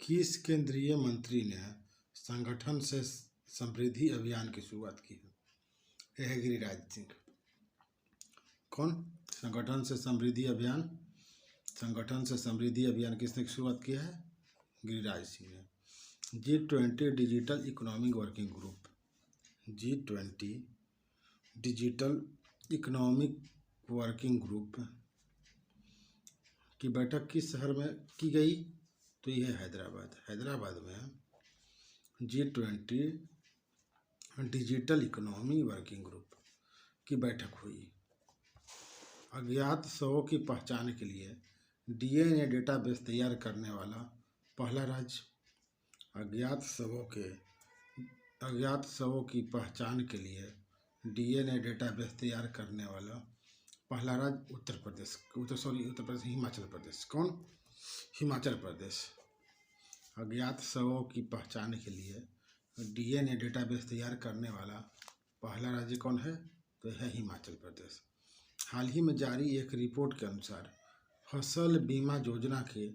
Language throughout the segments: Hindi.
किस केंद्रीय मंत्री ने संगठन से समृद्धि अभियान की शुरुआत की है? यह है गिरिराज सिंह। कौन? संगठन से समृद्धि अभियान किसने शुरुआत किया है? गिरिराज सिंह ने। G20 digital economic working group, G20 digital economic working group की बैठक किस शहर में की गई? तो यह है हैदराबाद में G20 digital economy working group की बैठक हुई। अज्ञात शवों की पहचान के लिए DNA डेटाबेस तैयार करने वाला पहला राज्य। अज्ञात शवों की पहचान के लिए DNA डेटाबेस तैयार करने वाला पहला राज्य उत्तर प्रदेश, हिमाचल प्रदेश। कौन? हिमाचल प्रदेश। अज्ञात शवों की पहचान के लिए DNA डेटाबेस तैयार करने वाला पहला राज्य कौन है? तो है हिमाचल प्रदेश। हाल ही में जारी एक रिपोर्ट के अनुसार फसल बीमा योजना के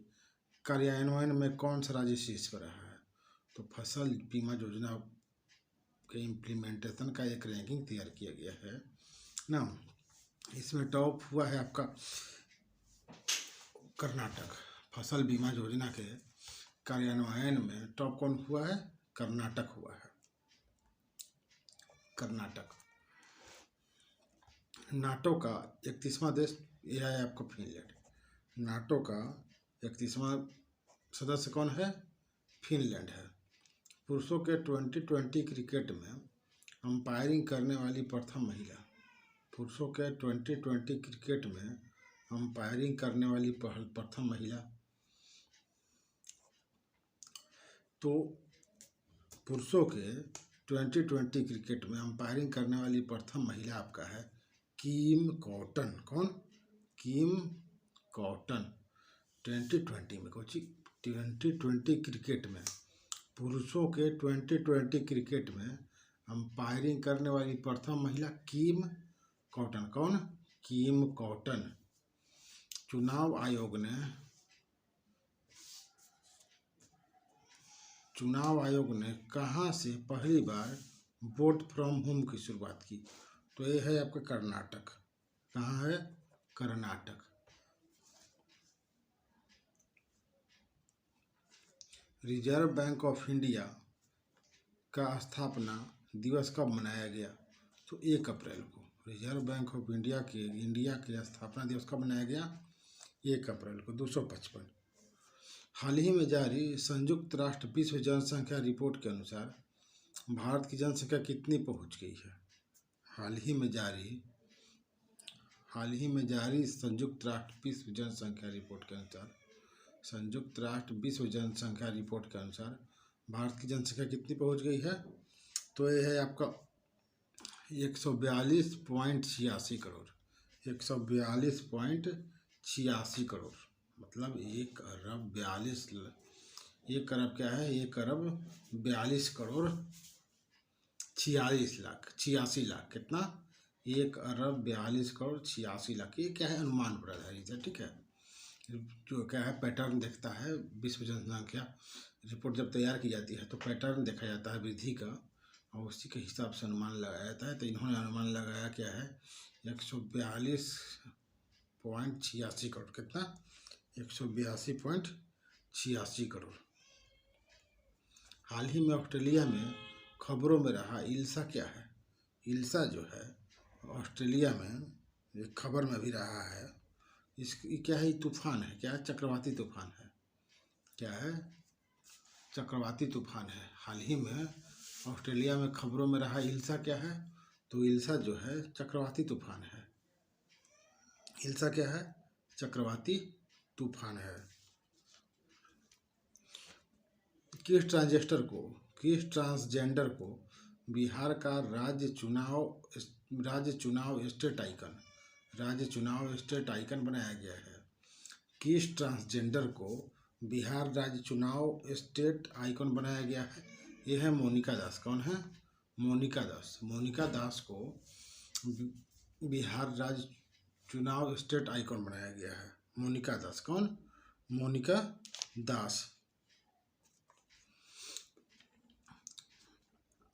कार्यान्वयन में कौन सा राज्य शीर्ष पर रहा है? तो फसल बीमा योजना के इम्प्लीमेंटेशन का एक रैंकिंग तैयार किया गया है ना। इसमें टॉप हुआ है आपका कर्नाटक। फसल बीमा योजना के कार्यान्वयन में टॉप कौन हुआ है? कर्नाटक हुआ है। कर्नाटक। नाटो का 31वां देश यह है आपका फिनलैंड। नाटो का 31वां सदस्य कौन है? फिनलैंड है। पुरुषों के 2020 क्रिकेट में अंपायरिंग करने वाली प्रथम महिला। पुरुषों के 2020 क्रिकेट में अंपायरिंग करने वाली प्रथम महिला। तो पुरुषों के 2020 क्रिकेट में अंपायरिंग करने वाली प्रथम महिला आपका है किम कॉटन। कौन? किम कॉटन। 2020 क्रिकेट में पुरुषों के 2020 क्रिकेट में अंपायरिंग करने वाली प्रथम महिला किम कॉटन। कौन? किम कॉटन। चुनाव आयोग ने कहां से पहली बार वोट फ्रॉम होम की शुरुआत की? तो यह है आपका कर्नाटक। कहाँ है? Karnataka. Reserve bank of India का स्थापना दिवस कब मनाया गया? तो 1 अप्रैल को। रिजर्व बैंक ऑफ इंडिया के स्थापना दिवस कब मनाया गया? 1 अप्रैल को 255। हाल ही में जारी संयुक्त राष्ट्र विश्व जनसंख्या रिपोर्ट के अनुसार भारत की जनसंख्या कितनी पहुंच गई है? हाल ही में जारी संयुक्त राष्ट्र विश्व जनसंख्या रिपोर्ट के अनुसार भारत की जनसंख्या कितनी पहुंच गई है? तो यह है आपका 142.86 करोड़। 142.86 करोड़ मतलब 1 अरब 42 करोड़ 86 लाख। कितना? 1 अरब 42 करोड़ 86 लाख। ये क्या है? अनुमान पर आधारित है। ठीक है। जो क्या है, पैटर्न देखता है। विश्व जनसंख्या रिपोर्ट जब तैयार की जाती है तो पैटर्न देखा जाता है वृद्धि का, और उसी के हिसाब से अनुमान लगाया जाता है। तो इन्होंने अनुमान लगाया क्या है? 142.86 करोड़। कितना? 182.86 करोड़। हाल ही में ऑस्ट्रेलिया में खबरों में रहा इल्सा क्या है? इल्सा जो है ऑस्ट्रेलिया में एक खबर में भी रहा है। इसकी क्या है? तूफान है। क्या है? चक्रवाती तूफान है। क्या है? चक्रवाती तूफान है। हाल ही में ऑस्ट्रेलिया में खबरों में रहा इल्सा क्या है? तो इल्सा जो है चक्रवाती तूफान है। इल्सा क्या है? चक्रवाती तूफान है। किस ट्रांसजेंडर को बिहार का राज्य चुनाव स्टेट आइकन बनाया गया है? किस ट्रांसजेंडर को बिहार राज्य चुनाव स्टेट आइकन बनाया गया है? यह है मोनिका दास। कौन है? मोनिका दास को बिहार राज्य चुनाव स्टेट आइकन बनाया गया है। मोनिका दास। कौन? मोनिका दास।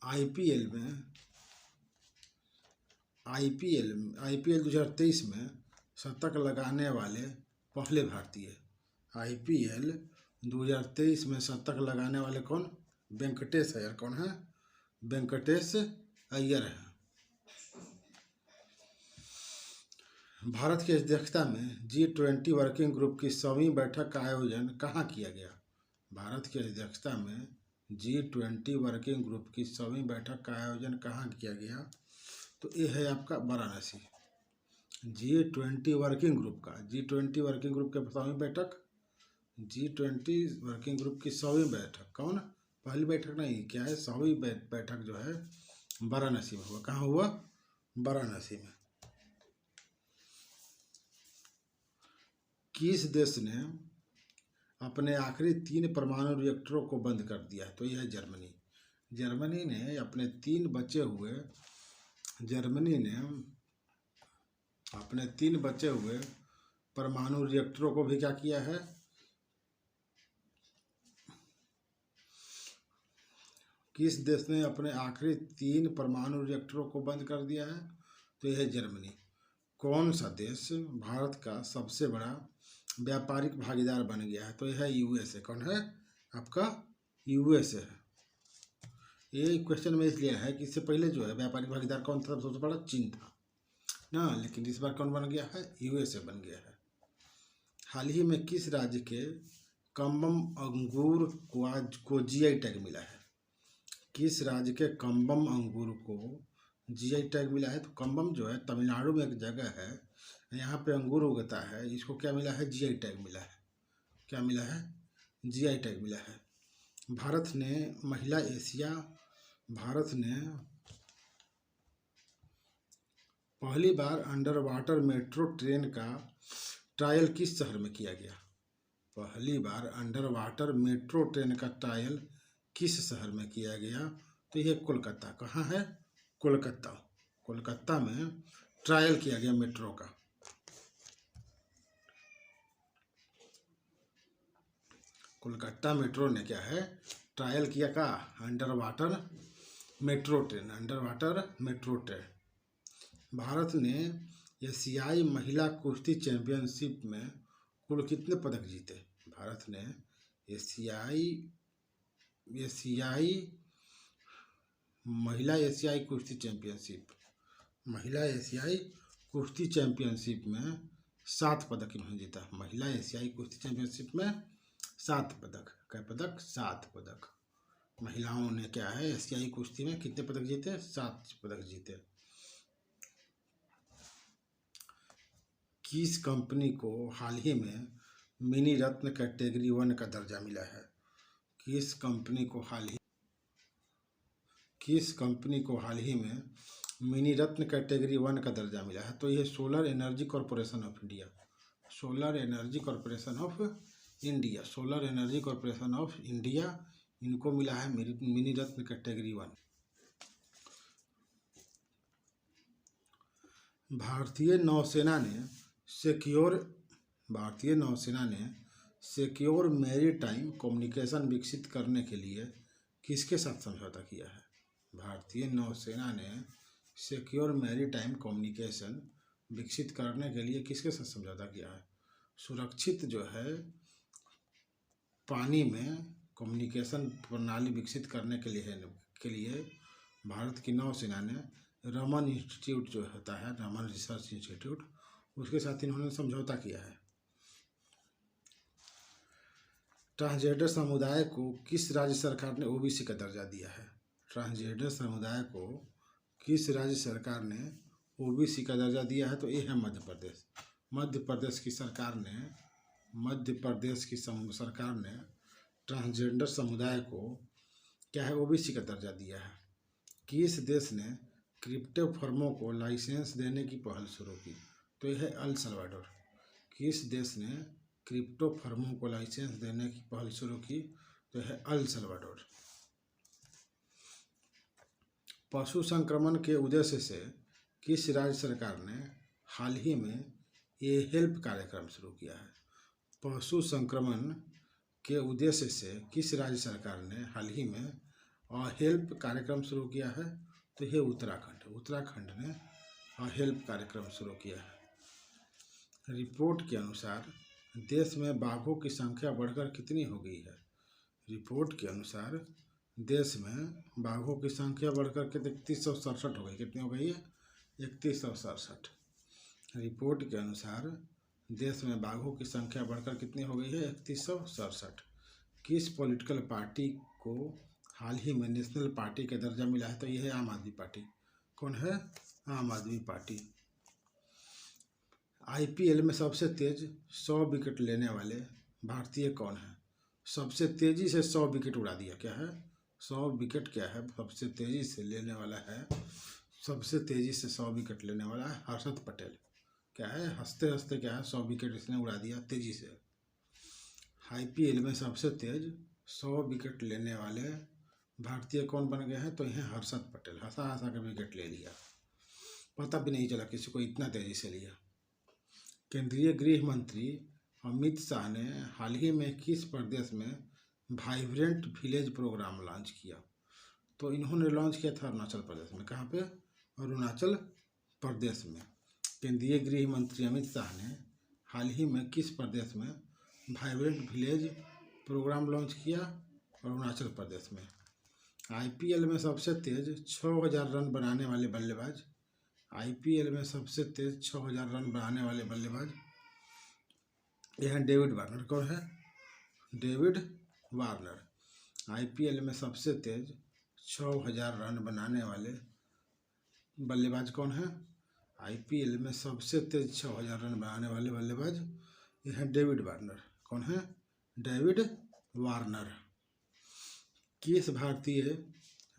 आईपीएल में आईपीएल 2023 में शतक लगाने वाले पहले भारतीय। आईपीएल 2023 में शतक लगाने वाले कौन? वेंकटेश अय्यर। कौन है? वेंकटेश अय्यर है। भारत की अध्यक्षता में G20 वर्किंग ग्रुप की 7वीं बैठक का आयोजन कहाँ किया गया? भारत की अध्यक्षता में G20 वर्किंग ग्रुप की 7वीं बैठक का आयोजन कहाँ किया गया? तो ये है आपका वाराणसी। G20 वर्किंग ग्रुप का G20 वर्किंग ग्रुप की 7वीं बैठक, G20 वर्किंग ग्रुप की 100वीं बैठक कौन? पहली बैठक नहीं, क्या है, 100वीं बैठक जो है वाराणसी में हुआ। कहाँ हुआ? वाराणसी में। किस देश ने अपने आखिरी 3 परमाणु रिएक्टरों को बंद कर दिया? तो यह है जर्मनी। जर्मनी ने अपने 3 बचे हुए परमाणु रिएक्टरों को भी क्या किया है? किस देश ने अपने आखिरी 3 परमाणु रिएक्टरों को बंद कर दिया है? तो यह है जर्मनी। कौन सा देश भारत का सबसे बड़ा व्यापारिक भागीदार बन गया है? तो यह है यूएसए। कौन है? आपका यूएसए है। ये क्वेश्चन में इसलिए है कि इससे पहले जो है व्यापारिक भागीदार कौन था? सबसे बड़ा चीन था ना, लेकिन इस बार कौन बन गया है? यूएसए बन गया है। हाल ही में किस राज्य के कम्बम अंगूर को जीआई टैग मिला है? किस राज्य के कम्बम अंगूर को जीआई टैग मिला है? तो कम्बम जो है तमिलनाडु में एक जगह है, यहाँ पे अंगूर उगता है, इसको क्या मिला है? जीआई टैग मिला है। क्या मिला है? जीआई टैग मिला है। भारत ने पहली बार अंडर वाटर मेट्रो ट्रेन का ट्रायल किस शहर में किया गया? पहली बार अंडर वाटर मेट्रो ट्रेन का ट्रायल किस शहर में किया गया? तो यह कोलकाता। कहाँ है? कोलकाता में ट्रायल किया गया मेट्रो का। कोलकाता मेट्रो ने क्या है? ट्रायल किया का under water metro train. Bharat ने एशियाई महिला कुश्ती चैंपियनशिप में कुल कितने पदक जीते? भारत ने महिला एशियाई कुश्ती चैंपियनशिप में 7 पदक इन्होंने जीता। महिला एशियाई कुश्ती चैंपियनशिप में 7 पदक। क्या पदक? 7 पदक। महिलाओं ने क्या है एशियाई कुश्ती में कितने पदक जीते? 7 पदक जीते। किस कंपनी को हाल ही में मिनी रत्न कैटेगरी 1 का दर्जा मिला है? किस कंपनी को हाल ही में मिनी रत्न कैटेगरी 1 का दर्जा मिला है? तो यह solar energy corporation of India, इनको मिला है मिनी रत्न कैटेगरी 1। भारतीय नौसेना ने सिक्योर मैरीटाइम कम्युनिकेशन विकसित करने के लिए किसके साथ समझौता किया है? भारतीय नौसेना ने सिक्योर मैरीटाइम कम्युनिकेशन विकसित करने के लिए किसके साथ समझौता किया है? सुरक्षित जो है पानी में कम्युनिकेशन प्रणाली विकसित करने के लिए भारत की नौसेना ने रमन इंस्टीट्यूट जो होता है, रमन रिसर्च इंस्टीट्यूट, उसके साथ इन्होंने समझौता किया है। ट्रांसजेंडर समुदाय को किस राज्य सरकार ने ओबीसी का दर्जा दिया है? ट्रांसजेंडर समुदाय को किस राज्य सरकार ने ओबीसी का दर्जा दिया है? तो ये है मध्य प्रदेश। मध्य प्रदेश की सरकार ने ट्रांसजेंडर समुदाय को क्या है? ओबीसी का दर्जा दिया है। किस देश ने क्रिप्टो फर्मों को लाइसेंस देने की पहल शुरू की? तो यह है अल सल्वाडोर। किस देश ने क्रिप्टो फर्मों को लाइसेंस देने की पहल शुरू की? तो यह है अल सल्वाडोर। पशु संक्रमण के उद्देश्य से किस राज्य सरकार ने हाल ही में ये हेल्प कार्यक्रम शुरू किया है? पशु संक्रमण के उद्देश्य से किस राज्य सरकार ने हाल ही में हेल्प कार्यक्रम शुरू किया है? तो ये उत्तराखंड ने हेल्प कार्यक्रम शुरू किया है। रिपोर्ट के अनुसार देश में बाघों की संख्या बढ़कर कितनी हो गई है? रिपोर्ट के अनुसार देश में बाघों की संख्या बढ़कर के 3167 हो गई। कितनी हो गई है? 3167। रिपोर्ट के अनुसार देश में बाघों की संख्या बढ़कर कितनी हो गई है? 3167। किस पॉलिटिकल पार्टी को हाल ही में नेशनल पार्टी का दर्जा मिला है? तो यह है आम आदमी पार्टी। कौन है? आम आदमी पार्टी। आईपीएल में सबसे तेज 100 विकेट लेने वाले भारतीय कौन है? सबसे तेजी से 100 विकेट उड़ा दिया। क्या है? 100 विकेट क्या है? सबसे तेजी से लेने वाला है, सबसे तेजी से 100 विकेट लेने वाला है हर्षद पटेल। क्या है? हंसते हंसते क्या है, 100 विकेट इसने उड़ा दिया तेजी से। आईपीएल में सबसे तेज 100 विकेट लेने वाले भारतीय कौन बन गए हैं? तो यह हर्षद पटेल। हंसा हंसा के विकेट ले लिया, पता भी नहीं चला किसी को, इतना तेजी से लिया। केंद्रीय गृह मंत्री अमित शाह ने हाल ही में किस प्रदेश में वाइब्रेंट विलेज प्रोग्राम लॉन्च किया? तो इन्होंने लॉन्च किया था अरुणाचल प्रदेश में। कहाँ पे? अरुणाचल प्रदेश में। केंद्रीय गृह मंत्री अमित शाह ने हाल ही में किस प्रदेश में वाइब्रेंट विलेज प्रोग्राम लॉन्च किया? अरुणाचल प्रदेश में। आईपीएल में सबसे तेज 6000 रन बनाने वाले बल्लेबाज, आईपीएल में सबसे तेज 6000 रन बनाने वाले बल्लेबाज यह है डेविड वार्नर। कौन है? David Warner. आईपीएल में सबसे तेज 6000 रन बनाने वाले बल्लेबाज कौन है? आईपीएल में सबसे तेज 6000 रन बनाने वाले बल्लेबाज यह है डेविड वार्नर। कौन है? David Warner. किस भारतीय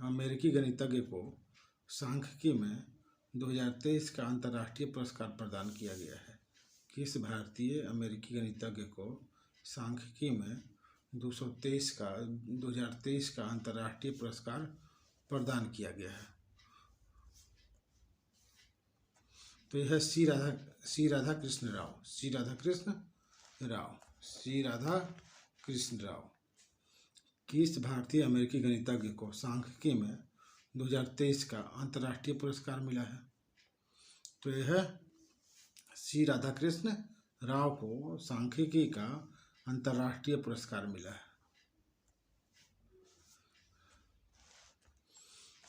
अमेरिकी गणितज्ञ को सांख्यिकी में 2023 का अंतर्राष्ट्रीय पुरस्कार प्रदान किया गया है? किस भारतीय अमेरिकी गणितज्ञ को सांख्यिकी में 2023 का अंतर्राष्ट्रीय पुरस्कार प्रदान किया गया है? तो यह है सी राधा कृष्ण राव। किस भारतीय अमेरिकी गणितज्ञ को सांख्यिकी में 2023 का अंतर्राष्ट्रीय पुरस्कार मिला है? तो यह है सी राधाकृष्ण राव को सांख्यिकी का अंतर्राष्ट्रीय पुरस्कार मिला है।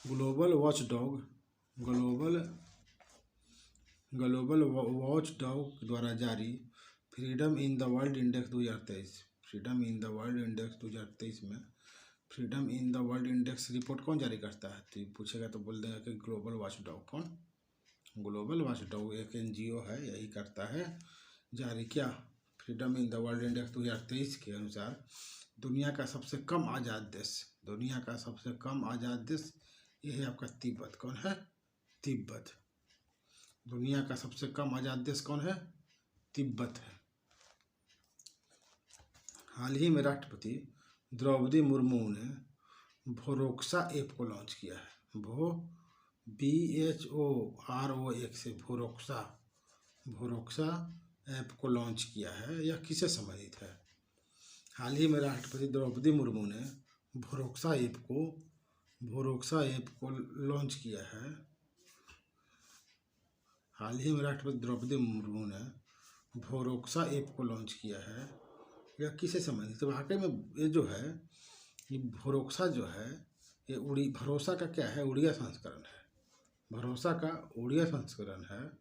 ग्लोबल वॉच डॉग द्वारा जारी freedom in the world index 2023 में freedom in the world index report कौन जारी करता है? तो पूछेगा तो बोल देगा कि ग्लोबल वॉच डॉग। कौन? ग्लोबल वॉच डॉग एक एनजीओ है, यही करता है जारी। क्या? Freedom in the world index 2023 के अनुसार दुनिया का सबसे कम आज़ाद देश ये है आपका तिब्बत। कौन है? तिब्बत। दुनिया का सबसे कम आज़ाद देश कौन है? तिब्बत है। हाल ही में राष्ट्रपति द्रौपदी मुर्मू ने भोरोक्सा ऐप को लॉन्च किया है। BHOROX से भोरोक्सा ऐप को लॉन्च किया है। यह किससे संबंधित है? हाल ही में राष्ट्रपति द्रौपदी मुर्मू ने भोरोक्सा ऐप को लॉन्च किया है। हाल ही में राष्ट्रपति द्रौपदी मुर्मू ने भोरोक्सा ऐप को लॉन्च किया है। यह किससे संबंधित? तो वाकई में ये जो है, ये भरोसा जो है, ये भरोसा का क्या है? उड़िया संस्करण है। भरोसा का उड़िया संस्करण है।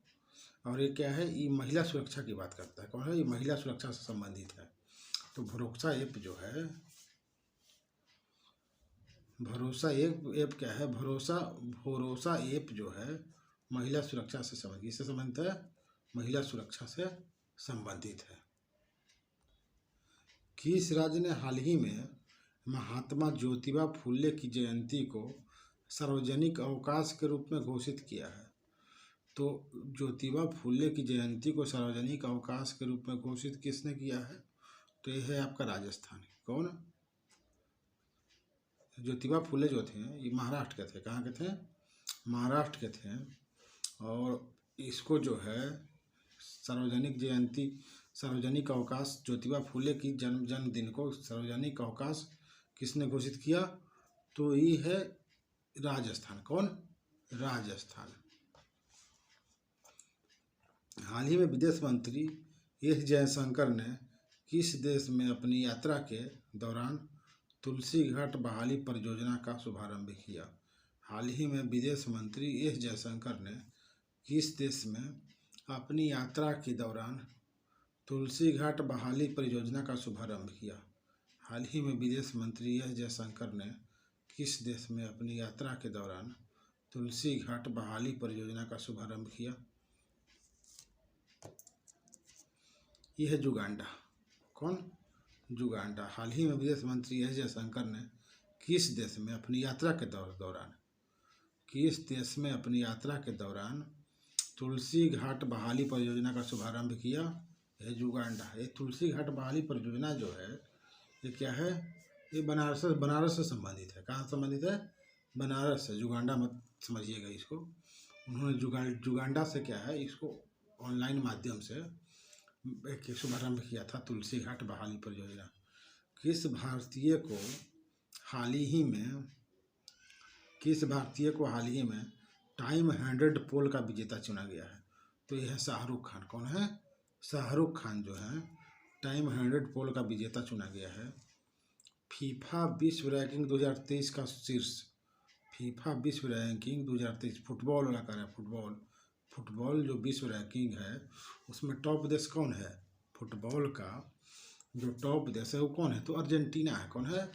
और ये क्या है? ये महिला सुरक्षा की बात करता है। कौन है? ये महिला सुरक्षा से संबंधित है। तो भरोसा ऐप जो है, भरोसा ऐप क्या है? भरोसा ऐप जो है महिला सुरक्षा से संबंधित। किससे संबंधित है? महिला सुरक्षा से संबंधित है। किस राज्य ने हाल ही में महात्मा ज्योतिबा फुले की जयंती को सार्वजनिक अवकाश के रूप में घोषित किया है? तो ज्योतिबा फुले की जयंती को सार्वजनिक अवकाश के रूप में घोषित किसने किया है? तो यह है आपका राजस्थान। कौन? ज्योतिबा फुले जो थे ये महाराष्ट्र के थे। कहाँ के थे? महाराष्ट्र के थे। और इसको जो है सार्वजनिक अवकाश, ज्योतिबा फुले की जन्मदिन को सार्वजनिक अवकाश किसने घोषित किया? तो ये है राजस्थान। कौन? राजस्थान। हाल ही में विदेश मंत्री एस जयशंकर ने किस देश में अपनी यात्रा के दौरान तुलसी घाट बहाली परियोजना का शुभारंभ किया? हाल ही में विदेश मंत्री एस जयशंकर ने किस देश में अपनी यात्रा के दौरान तुलसी घाट बहाली परियोजना का शुभारंभ किया? हाल ही में विदेश मंत्री एस जयशंकर ने किस देश में अपनी यात्रा के दौरान तुलसी घाट बहाली परियोजना का शुभारंभ किया? यह है युगांडा। कौन? युगांडा। हाल ही में विदेश मंत्री एस जयशंकर ने किस देश में अपनी यात्रा के दौरान किस देश में अपनी यात्रा के दौरान तुलसी घाट बहाली परियोजना का शुभारंभ किया? यह युगांडा। ये तुलसी घाट बहाली परियोजना जो है ये क्या है? ये बनारस से संबंधित है। कहाँ संबंधित है? बनारस से। युगांडा मत समझिएगा इसको। उन्होंने युगांडा से क्या है, इसको ऑनलाइन माध्यम से एक शुभारंभ किया था, तुलसी घाट बहाली परियोजना। किस भारतीय को हाल ही में टाइम 100 पोल का विजेता चुना गया है? तो यह है शाहरुख खान। कौन है? शाहरुख खान जो है टाइम 100 पोल का विजेता चुना गया है। फीफा विश्व रैंकिंग 2023 का शीर्ष। फीफा विश्व रैंकिंग 2023 फुटबॉल वाला कर रहा है। फुटबॉल जो विश्व रैंकिंग है उसमें टॉप देश कौन है? फुटबॉल का जो टॉप देश है वो कौन है? तो अर्जेंटीना है। कौन है?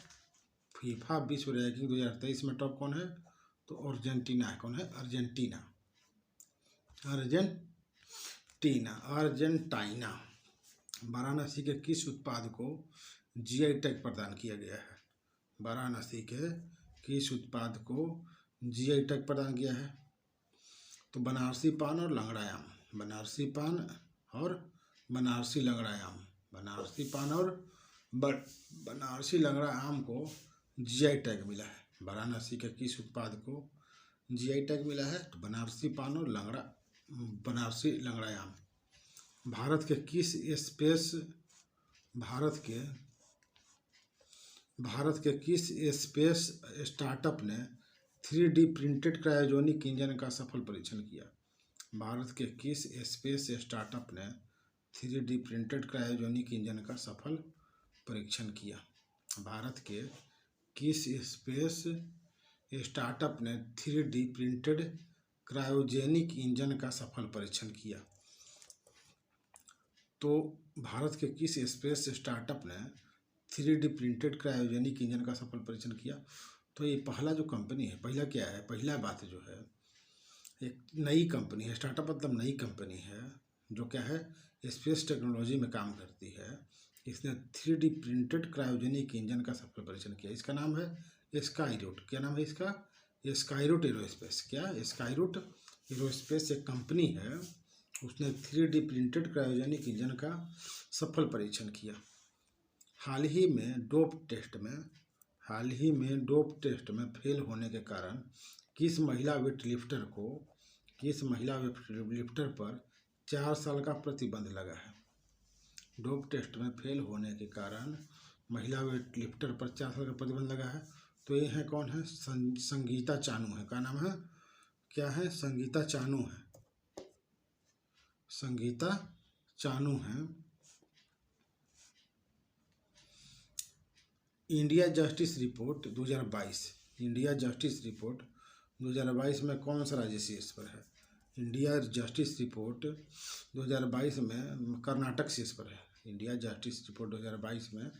फीफा विश्व रैंकिंग 2023 में टॉप कौन है? तो अर्जेंटीना है। कौन है? अर्जेंटीना। वाराणसी के किस उत्पाद को जीआई टैग प्रदान किया गया है? वाराणसी के किस उत्पाद को जीआई टैग प्रदान किया है? तो बनारसी पान और लंगड़ा आम। बनारसी पान और बनारसी लंगड़ा आम। बनारसी पान और बनारसी लंगड़ा आम को जीआई टैग मिला है। वाराणसी के किस उत्पाद को जीआई टैग मिला है? तो बनारसी पान और बनारसी लंगड़ा आम। भारत के किस स्पेस स्टार्टअप ने 3D प्रिंटेड क्रायोजेनिक इंजन का सफल परीक्षण किया? भारत के किस स्पेस स्टार्टअप ने 3D प्रिंटेड क्रायोजेनिक इंजन का सफल परीक्षण किया? भारत के किस स्पेस स्टार्टअप ने 3D प्रिंटेड क्रायोजेनिक इंजन का सफल परीक्षण किया? तो भारत के किस स्पेस स्टार्टअप ने 3D प्रिंटेड क्रायोजेनिक इंजन का सफल परीक्षण किया? तो ये पहला जो कंपनी है, पहला क्या है, पहला बात जो है एक नई कंपनी है। स्टार्टअप मतलब नई कंपनी है जो क्या है, स्पेस टेक्नोलॉजी में काम करती है। इसने 3D प्रिंटेड क्रायोजेनिक इंजन का सफल परीक्षण किया। इसका नाम है स्काईरूट। क्या नाम है इसका? Skyroot aerospace. क्या? स्काईरूट एरोस्पेस एक कंपनी है, उसने 3D प्रिंटेड क्रायोजेनिक इंजन का सफल परीक्षण किया। हाल ही में डोप टेस्ट में फेल होने के कारण किस महिला वेटलिफ्टर पर 4 साल का प्रतिबंध लगा है? डोप टेस्ट में फेल होने के कारण महिला वेटलिफ्टर पर 4 साल का प्रतिबंध लगा है। तो ये है कौन है? संगीता चानू है। क्या नाम है? क्या है? संगीता चानू है। संगीता चानू है। इंडिया जस्टिस रिपोर्ट 2022 में कौन सा राज्य शीर्ष पर है? इंडिया जस्टिस रिपोर्ट 2022 में कर्नाटक शीर्ष पर है। इंडिया जस्टिस रिपोर्ट 2022 में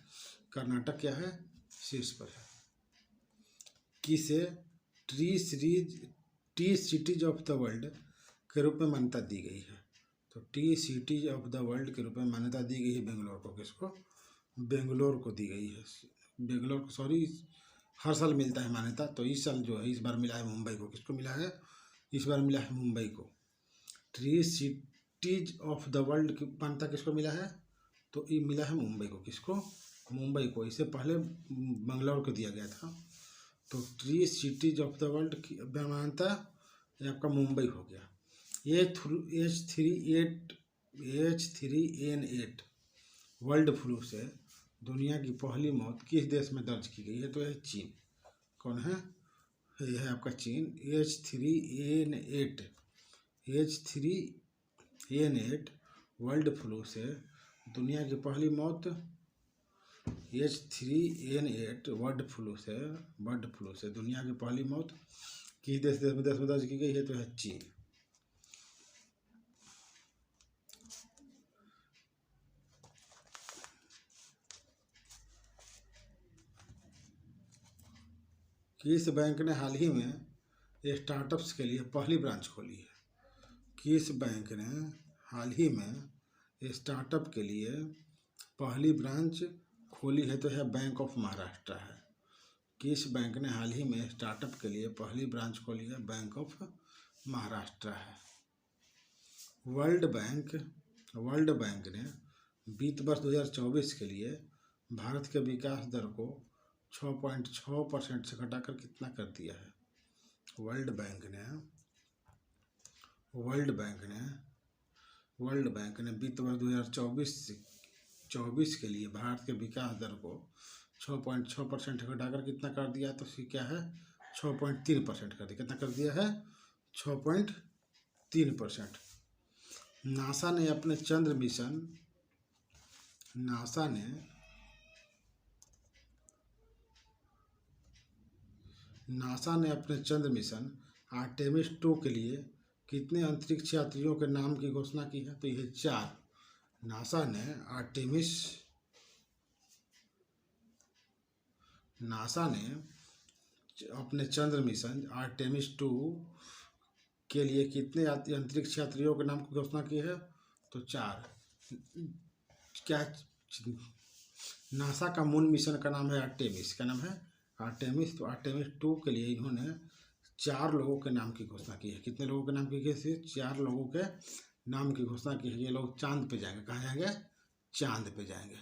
कर्नाटक क्या है? शीर्ष पर है। किसे T cities of the world के रूप में मान्यता दी गई है? तो T cities of the world के रूप में मान्यता दी गई है बेंगलोर को। किसको? बेंगलोर को दी गई है। बेंगलोर को, सॉरी, हर साल मिलता है मान्यता, तो इस साल जो है इस बार मिला है मुंबई को। किसको मिला है? इस बार मिला है मुंबई को। T cities of the world की मान्यता किसको मिला है? तो ये मिला है मुंबई को। किसको? मुंबई को। इससे पहले बेंगलोर को दिया गया था। तो T cities of the world की मान्यता आपका मुंबई हो गया। H3N8 वर्ल्ड फ्लू से दुनिया की पहली मौत किस देश में दर्ज की गई है? तो यह चीन। कौन है? ये है आपका चीन। H3N8 वर्ल्ड फ्लू से दुनिया की पहली मौत। H3N8 बर्ड फ्लू से दुनिया की पहली मौत किस देश में दर्ज की गई है? तो है चीन। किस बैंक ने हाल ही में स्टार्टअप्स के लिए पहली ब्रांच खोली है? किस बैंक ने हाल ही में स्टार्टअप के लिए पहली ब्रांच खोली है? तो है बैंक ऑफ महाराष्ट्र है। किस बैंक ने हाल ही में स्टार्टअप के लिए पहली ब्रांच खोली है? बैंक ऑफ महाराष्ट्र है। वर्ल्ड बैंक ने वित्त वर्ष 2024 के लिए भारत के विकास दर को 6.6% से घटाकर कितना कर दिया है? वर्ल्ड बैंक ने वित्त वर्ष 2024 के लिए भारत के विकास दर को 6.6% घटाकर कितना कर दिया? तो इसकी क्या है? 6.3% कर दिया। कितना कर दिया है? 6.3%। नासा ने अपने चंद्र मिशन आर्टेमिस 2 के लिए कितने अंतरिक्ष यात्रियों के नाम की घोषणा की है? तो यह 4। नासा ने अपने चंद्र मिशन आर्टेमिस 2 के लिए कितने अंतरिक्ष यात्रियों के नाम की घोषणा की है? तो 4। क्या नासा का मून मिशन का नाम है आर्टेमिस। क्या नाम है? आर्टेमिस। तो आर्टेमिस 2 के लिए इन्होंने 4 लोगों के नाम की घोषणा की है। कितने लोगों के नाम की है? 4 लोगों के नाम की घोषणा की है। ये लोग चांद पे जाएंगे। कहाँ जाएंगे? चांद पे जाएंगे।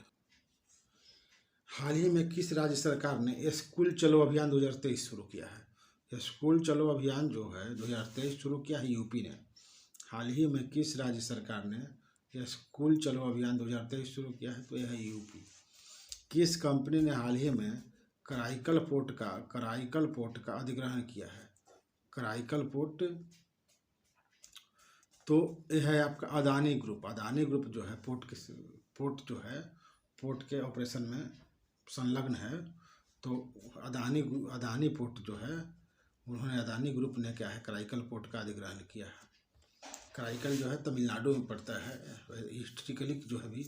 हाल ही में किस राज्य सरकार ने स्कूल चलो अभियान 2023 शुरू किया है? स्कूल चलो अभियान जो है 2023 शुरू किया है यूपी ने। हाल ही में किस राज्य सरकार ने स्कूल चलो अभियान 2023 शुरू किया है? तो यह है यूपी। किस कंपनी ने हाल ही में कराईकल पोर्ट का अधिग्रहण किया है? कराईकल पोर्ट, तो यह है आपका अदानी ग्रुप जो है पोर्ट के ऑपरेशन में संलग्न है। तो अदानी पोर्ट जो है, उन्होंने अदानी ग्रुप ने क्या है? कराईकल पोर्ट का अधिग्रहण किया है। कराईकल जो है तमिलनाडु में पड़ता है। हिस्ट्रिकली जो है भी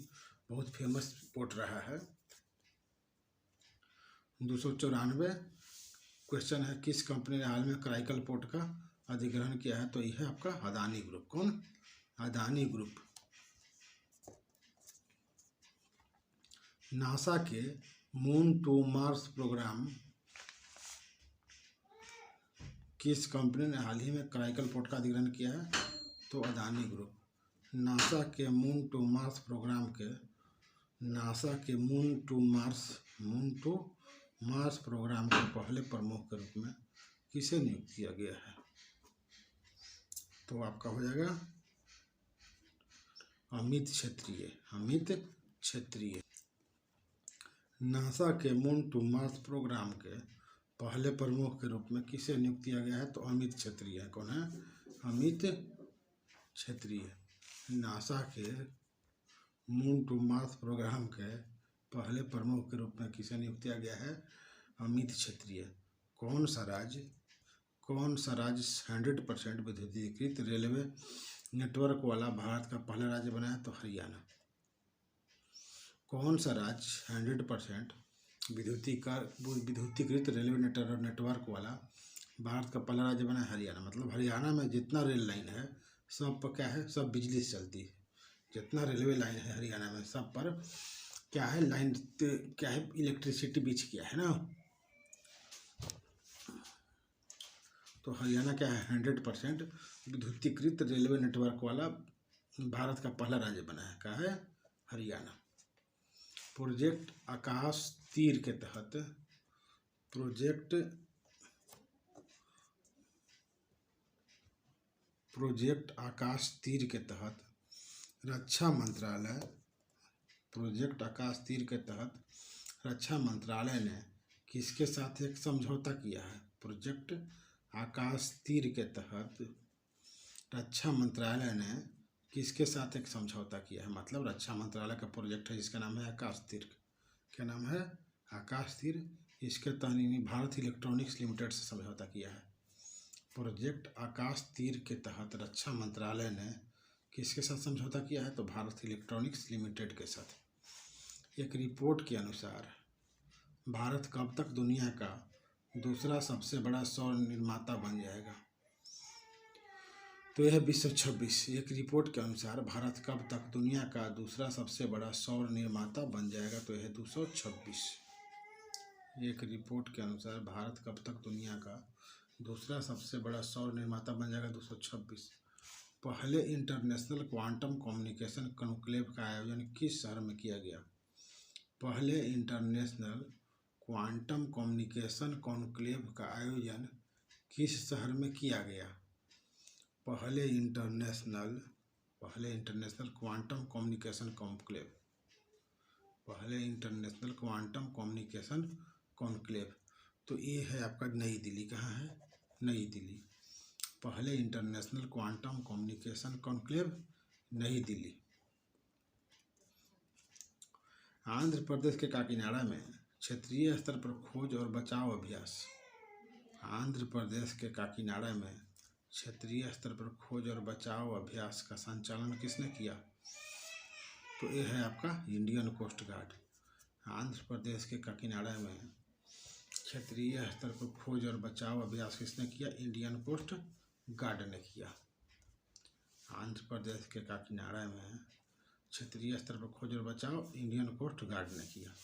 बहुत फेमस पोर्ट रहा है। 294 क्वेश्चन है, किस कंपनी ने हाल में कराईकल पोर्ट का अधिग्रहण किया है? तो यह है आपका अदानी ग्रुप। कौन? अदानी ग्रुप। नासा के मून टू मार्स प्रोग्राम किस कंपनी ने हाल ही में कराईकल पोर्ट का अधिग्रहण किया है? तो अदानी ग्रुप। नासा के मून टू मार्स प्रोग्राम के पहले प्रमुख के रूप में किसे नियुक्त किया गया है? तो आपका हो जाएगा अमित क्षेत्रीय। नासा के मून टू मार्स प्रोग्राम के पहले प्रमुख के रूप में किसे नियुक्त किया गया है? तो अमित क्षेत्रीय। कौन है? अमित क्षेत्रीय। नासा के मून टू मार्स प्रोग्राम के पहले प्रमुख के रूप में किसे नियुक्त किया गया है? अमित क्षेत्रीय। कौन सा राज्य 100% विद्युतीकृत रेलवे नेटवर्क वाला भारत का पहला राज्य बना है? तो हरियाणा। कौन सा राज्य 100% विद्युतीकृत रेलवे नेटवर्क वाला भारत का पहला राज्य बना है? हरियाणा। मतलब हरियाणा में जितना रेल लाइन है सब पर क्या है? सब बिजली से चलती है। जितना रेलवे लाइन है हरियाणा में सब पर क्या है? लाइन क्या है? इलेक्ट्रिसिटी बिछ गया है ना। तो हरियाणा क्या है? 100% विद्युतीकृत रेलवे नेटवर्क वाला भारत का पहला राज्य बना है। क्या है? हरियाणा। प्रोजेक्ट आकाश तीर के तहत रक्षा मंत्रालय ने किसके साथ एक समझौता किया है? प्रोजेक्ट आकाश तीर के तहत रक्षा मंत्रालय ने किसके साथ एक समझौता किया है? मतलब रक्षा मंत्रालय का प्रोजेक्ट है जिसका नाम है आकाश तीर। क्या नाम है? आकाश तीर। इसके तहत भारत इलेक्ट्रॉनिक्स लिमिटेड से समझौता किया है। प्रोजेक्ट आकाश तीर के तहत रक्षा मंत्रालय ने किसके साथ समझौता किया है? तो भारत इलेक्ट्रॉनिक्स लिमिटेड के साथ। एक रिपोर्ट के अनुसार भारत कब तक दुनिया का दूसरा सबसे बड़ा सौर निर्माता बन जाएगा? तो यह 2026। एक रिपोर्ट के अनुसार भारत कब तक दुनिया का दूसरा सबसे बड़ा सौर निर्माता बन जाएगा? तो यह 226। एक रिपोर्ट के अनुसार भारत कब तक दुनिया का दूसरा सबसे बड़ा सौर निर्माता बन जाएगा? 226। पहले इंटरनेशनल क्वांटम कम्युनिकेशन कॉन्क्लेव का आयोजन किस शहर में किया गया? पहले इंटरनेशनल क्वांटम कम्युनिकेशन कॉन्क्लेव का आयोजन किस शहर में किया गया? पहले इंटरनेशनल क्वांटम कम्युनिकेशन कॉन्क्लेव। पहले इंटरनेशनल क्वांटम कम्युनिकेशन कॉन्क्लेव, तो ये है आपका नई दिल्ली। कहाँ है? नई दिल्ली। पहले इंटरनेशनल क्वांटम कम्युनिकेशन कॉन्क्लेव नई दिल्ली। आंध्र प्रदेश के काकीनाडा में क्षेत्रीय स्तर पर खोज और बचाव अभ्यास। आंध्र प्रदेश के काकीनाडा में क्षेत्रीय स्तर पर खोज और बचाव अभ्यास का संचालन किसने किया? तो ये है आपका Indian coast guard. Andhra Pradesh के काकीनाडा में क्षेत्रीय स्तर पर खोज और बचाव अभ्यास किसने किया? इंडियन कोस्ट गार्ड ने किया। आंध्र प्रदेश के काकीनाडा में क्षेत्रीय स्तर पर खोज और बचाव इंडियन कोस्ट गार्ड ने किया।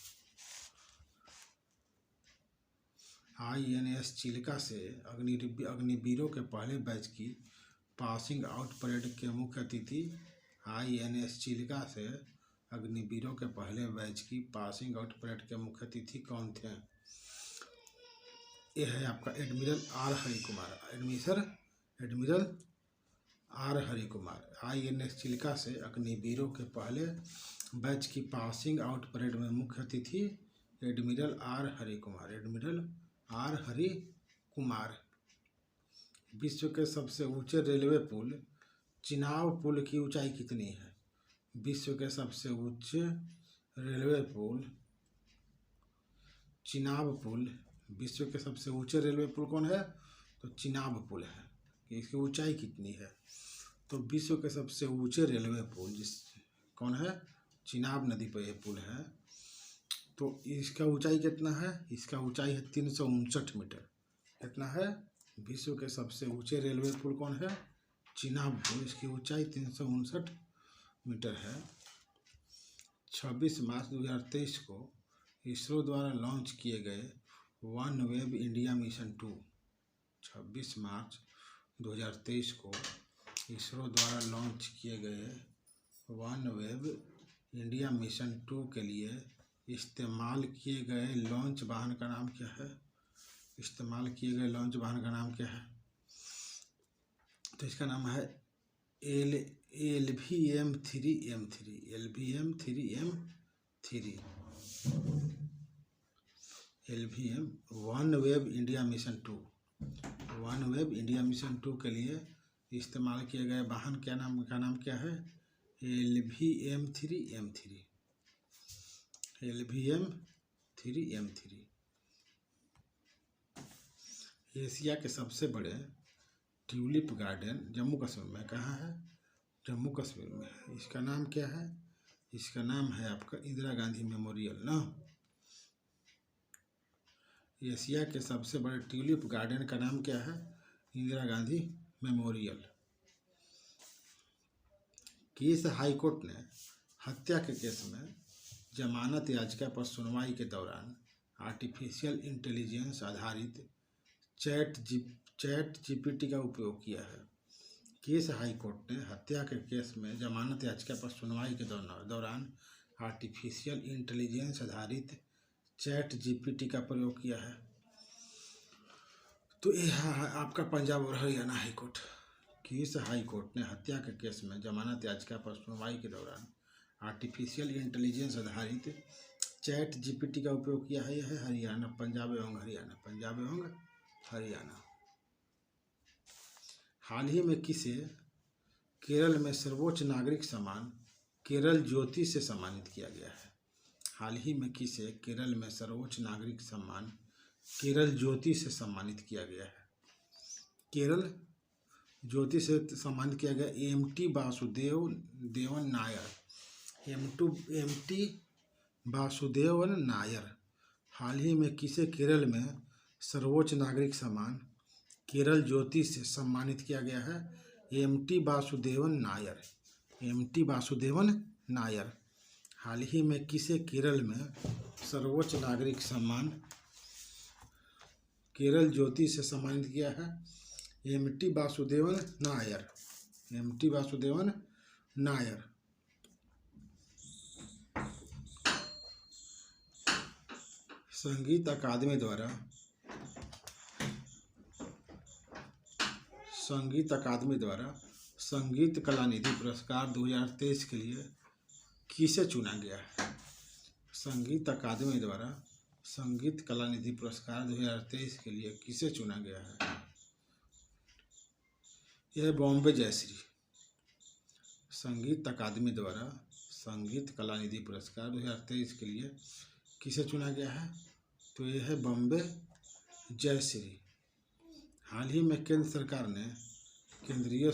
INS चिल्का से अग्निवीरों के पहले बैच की पासिंग आउट परेड के मुख्य अतिथि। INS चिल्का से अग्निवीरों के पहले बैच की पासिंग आउट परेड के मुख्य अतिथि कौन थे? यह है आपका admiral R Hari Kumar. INS Chilka से अग्निवीरों के पहले बैच की पासिंग आउट परेड में मुख्य अतिथि एडमिरल आर हरि कुमार। विश्व के सबसे ऊंचे रेलवे पुल चिनाब पुल की ऊंचाई कितनी है? विश्व के सबसे ऊंचे रेलवे पुल चिनाब पुल। विश्व के सबसे ऊंचे रेलवे पुल कौन है? तो चिनाब पुल है। इसकी ऊंचाई कितनी है? तो विश्व के सबसे ऊंचे रेलवे पुल कौन है? चिनाब नदी पर यह पुल है। तो इसका ऊंचाई कितना है? इसका ऊंचाई है 359 मीटर। कितना है? विश्व के सबसे ऊंचे रेलवे पुल कौन है? चिनाब पुल। इसकी ऊंचाई 359 मीटर है। 26 मार्च 2023 को इसरो द्वारा लॉन्च किए गए OneWeb इंडिया मिशन 2। 26 मार्च 2023 को इसरो द्वारा लॉन्च किए गए OneWeb इंडिया मिशन 2 के लिए इस्तेमाल किए गए लॉन्च वाहन का नाम क्या है? इस्तेमाल किए गए लॉन्च वाहन का नाम क्या है? तो इसका नाम है LVM-3M3। LVM OneWeb India mission 2। OneWeb India mission 2 के लिए इस्तेमाल किए गए वाहन का नाम क्या है? LVM-3M3। LVM-3M3। एशिया के सबसे बड़े ट्यूलिप गार्डन जम्मू कश्मीर में कहाँ है? जम्मू कश्मीर में है। इसका नाम क्या है? इसका नाम है आपका इंदिरा गांधी मेमोरियल ना। एशिया के सबसे बड़े ट्यूलिप गार्डन का नाम क्या है? इंदिरा गांधी मेमोरियल। किस हाईकोर्ट ने हत्या के केस में जमानत याचिका पर सुनवाई के दौरान आर्टिफिशियल इंटेलिजेंस आधारित चैट GPT का उपयोग किया है? किस हाईकोर्ट ने हत्या के केस में जमानत याचिका पर सुनवाई के दौरान आर्टिफिशियल इंटेलिजेंस आधारित चैट GPT का प्रयोग किया है? तो यह है आपका पंजाब और हरियाणा हाईकोर्ट। किस हाईकोर्ट ने हत्या के केस में जमानत याचिका पर सुनवाई के दौरान आर्टिफिशियल इंटेलिजेंस आधारित चैट जीपीटी का उपयोग किया है, यह है हरियाणा, पंजाब एवं हरियाणा, पंजाब एवं हरियाणा। हाल ही में किसे केरल में सर्वोच्च नागरिक सम्मान केरल ज्योति से सम्मानित किया गया है? हाल ही में किसे केरल में सर्वोच्च नागरिक सम्मान केरल ज्योति से सम्मानित किया गया है? केरल ज्योति से सम्मानित किया गया एमटी वासुदेव देवन नायर। एमटी वासुदेवन नायर हाल ही में किसे केरल में सर्वोच्च नागरिक सम्मान केरल ज्योति से सम्मानित किया गया है? एमटी वासुदेवन नायर। एमटी वासुदेवन नायर हाल ही में किसे केरल में सर्वोच्च नागरिक सम्मान केरल ज्योति से सम्मानित किया है? एमटी वासुदेवन नायर। एमटी वासुदेवन नायर। संगीत अकादमी द्वारा संगीत कला निधि पुरस्कार 2023 के लिए किसे चुना गया है? संगीत अकादमी द्वारा संगीत कला निधि पुरस्कार 2023 के लिए किसे चुना गया है? यह बॉम्बे जयश्री। संगीत अकादमी द्वारा संगीत कला निधि पुरस्कार 2023 के लिए किसे चुना गया है? तो यह है बॉम्बे जयश्री। हाल ही में केंद्र सरकार ने केंद्रीय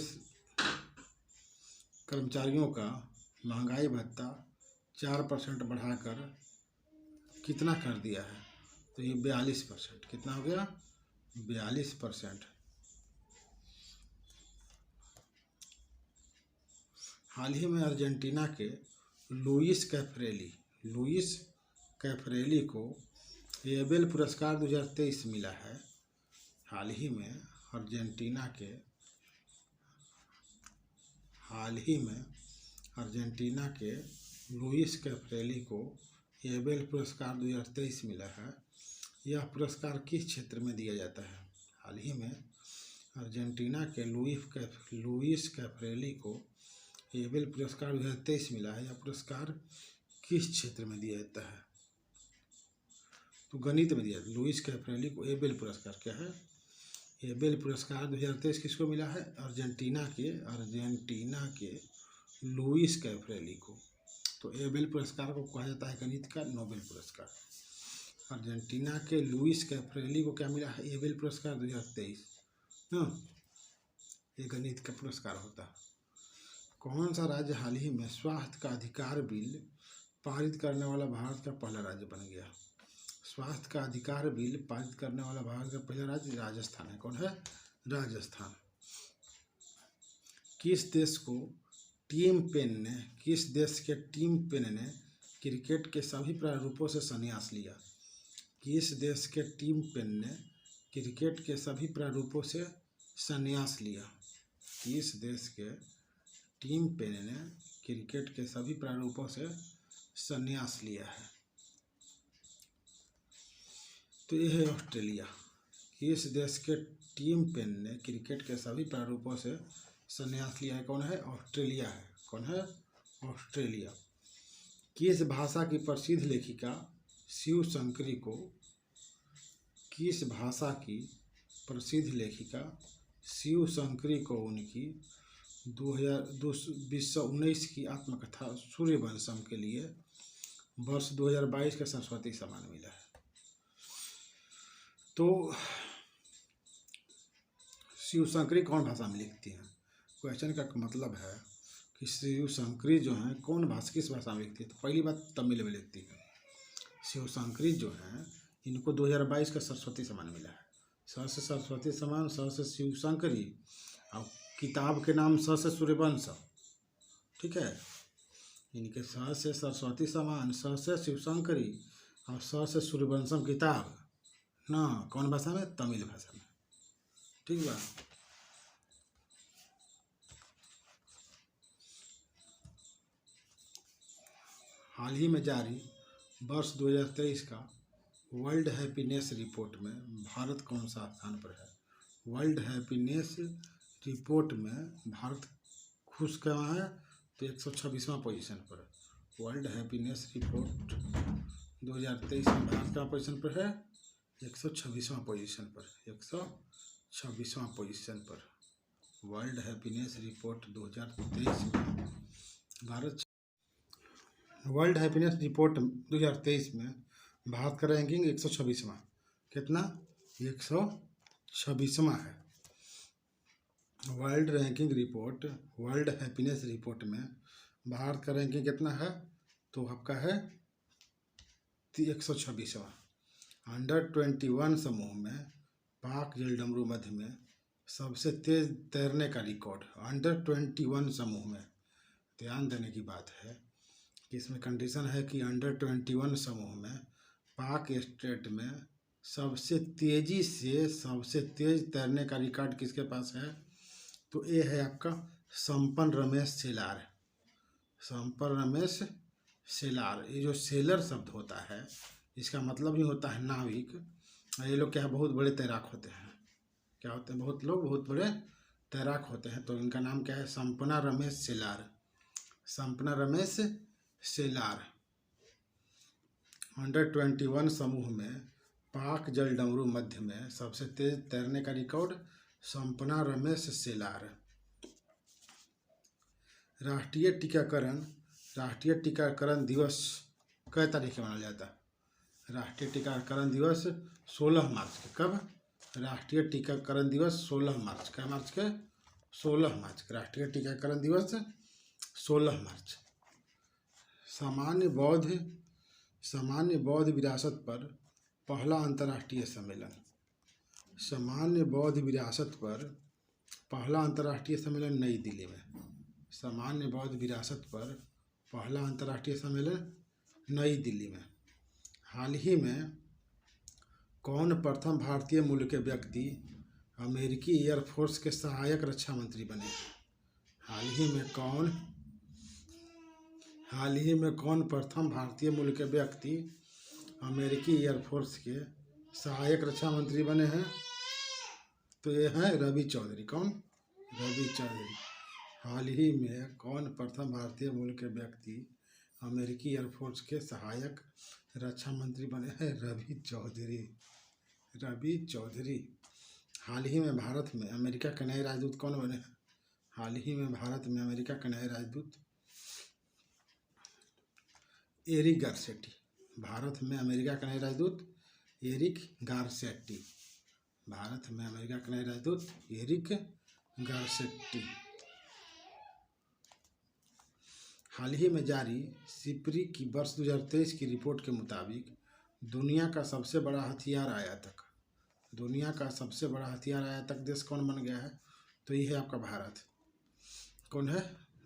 कर्मचारियों का महंगाई भत्ता 4% बढ़ाकर कितना कर दिया है? तो ये 42%। कितना हो गया? 42%। हाल ही में अर्जेंटीना के लुइस कैफरेली को एबेल पुरस्कार 2023 मिला है। हाल ही में अर्जेंटीना के लुइस कैफरेली को एबेल पुरस्कार 2023 मिला है। यह पुरस्कार किस क्षेत्र में दिया जाता है? हाल ही में अर्जेंटीना के लुइस कैफरेली को एबेल पुरस्कार 2023 मिला है। यह पुरस्कार किस क्षेत्र में दिया जाता है? तो गणित में दिया। लुइस कैफरेली को एबेल पुरस्कार क्या है? एबेल पुरस्कार 2023 किसको मिला है? अर्जेंटीना के लुइस कैफरेली को। तो एबेल पुरस्कार को कहा जाता है गणित का नोबेल पुरस्कार। अर्जेंटीना के लुइस कैफरेली को क्या मिला है? एबेल पुरस्कार 2023। ये गणित का पुरस्कार होता है। कौन सा राज्य हाल ही में स्वास्थ्य का अधिकार बिल पारित करने वाला भारत का पहला राज्य बन गया? स्वास्थ्य का अधिकार बिल पारित करने वाला भारत का पहला राज्य राजस्थान है। कौन है? राजस्थान। किस देश के टीम पेन ने क्रिकेट के सभी प्रारूपों से संन्यास लिया? किस देश के टीम पेन ने क्रिकेट के सभी प्रारूपों से संन्यास लिया? किस देश के टीम पेन ने क्रिकेट के सभी प्रारूपों से संन्यास लिया है? तो यह है ऑस्ट्रेलिया। किस देश के टीम पेन ने क्रिकेट के सभी प्रारूपों से संन्यास लिया है? कौन है? ऑस्ट्रेलिया है। कौन है? ऑस्ट्रेलिया। किस भाषा की प्रसिद्ध लेखिका शिव शंकरी को उनकी 2019 की आत्मकथा सूर्यवंशम के लिए वर्ष 2022 का सरस्वती सम्मान मिला है? तो शिव शंकरी कौन भाषा में लिखती हैं? क्वेश्चन का मतलब है कि शिव शंकरी जो हैं किस भाषा में लिखती है? तो पहली बात तमिल में लिखती है। शिव शंकरी जो हैं इनको 2022 का सरस्वती सम्मान मिला है। स से सरस्वती सम्मान, स से शिव शंकरी, और किताब के नाम स से सूर्यवंशम। ठीक है, इनके स से सरस्वती सम्मान, स से शिव शंकरी और स से सूर्यवंशम किताब ना। कौन भाषा में? तमिल भाषा में। ठीक बा। हाल ही में जारी वर्ष 2023 का वर्ल्ड हैप्पीनेस रिपोर्ट में भारत कौन सा स्थान पर है? वर्ल्ड हैप्पीनेस रिपोर्ट में भारत खुश कहाँ है? तो 126वां पोजीशन पर है। वर्ल्ड हैप्पीनेस रिपोर्ट 2023 में भारत का पोजीशन पर है 126वां पोजीशन पर, 126वां पोजीशन पर। वर्ल्ड हैप्पीनेस रिपोर्ट 2023 में भारत, वर्ल्ड हैप्पीनेस रिपोर्ट 2023 में भारत का रैंकिंग 126वां, कितना, 126वां है। World ranking report, world happiness report में भारत का रैंकिंग कितना है, तो आपका है 126वां। अंडर 21 समूह में पाक जलडमरू मध्य में सबसे तेज तैरने का रिकॉर्ड, अंडर 21 समूह में। ध्यान देने की बात है कि इसमें कंडीशन है कि अंडर 21 समूह में पाक स्टेट में सबसे तेजी से सबसे तेज तैरने का रिकॉर्ड किसके पास है, तो ये है आपका संपन्न रमेश सेलार। संपन्न रमेश सेलार, ये जो सेलर शब्द होता है इसका मतलब ही होता है नाविक। ये लोग क्या बहुत बड़े तैराक होते हैं, क्या होते हैं, बहुत लोग बहुत बड़े तैराक होते हैं। तो इनका नाम क्या है, संपन्ना रमेश सेलार, संपन्ना रमेश सेलार। अंडर 21 समूह में पाक जलडमरू मध्य में सबसे तेज तैरने का रिकॉर्ड संपन्ना रमेश सेलार। राष्ट्रीय टीकाकरण दिवस कै तारीख को मनाया जाता है? राष्ट्रीय टीकाकरण दिवस 16 मार्च के। कब? राष्ट्रीय टीकाकरण दिवस 16 मार्च, क्या मार्च के, 16 मार्च। राष्ट्रीय टीकाकरण दिवस 16 मार्च। सामान्य बौद्ध विरासत पर पहला अंतर्राष्ट्रीय सम्मेलन, सामान्य बौद्ध विरासत पर पहला अंतर्राष्ट्रीय सम्मेलन नई दिल्ली में। सामान्य बौद्ध विरासत पर पहला अंतर्राष्ट्रीय सम्मेलन नई दिल्ली में। हाल ही में कौन प्रथम भारतीय मूल के व्यक्ति अमेरिकी एयरफोर्स के सहायक रक्षा मंत्री बने? हाल ही में कौन प्रथम भारतीय मूल के व्यक्ति अमेरिकी एयरफोर्स के सहायक रक्षा मंत्री बने हैं? तो ये है रवि चौधरी। कौन? रवि चौधरी। हाल ही में कौन प्रथम भारतीय मूल के व्यक्ति अमेरिकी एयरफोर्स के सहायक रक्षा मंत्री बने हैं? रवि चौधरी, रवि चौधरी। हाल ही में भारत में अमेरिका के नए राजदूत कौन बने हैं? हाल ही में भारत में अमेरिका के नए राजदूत एरिक गारसेटी। भारत में अमेरिका के नए राजदूत एरिक गारसेटी। भारत में अमेरिका के नए राजदूत एरिक गारसेटी। हाल ही में जारी सिपरी की वर्ष 2023 की रिपोर्ट के मुताबिक दुनिया का सबसे बड़ा हथियार आयातक, दुनिया का सबसे बड़ा हथियार आयातक देश कौन बन गया है? तो ये है आपका भारत। कौन है?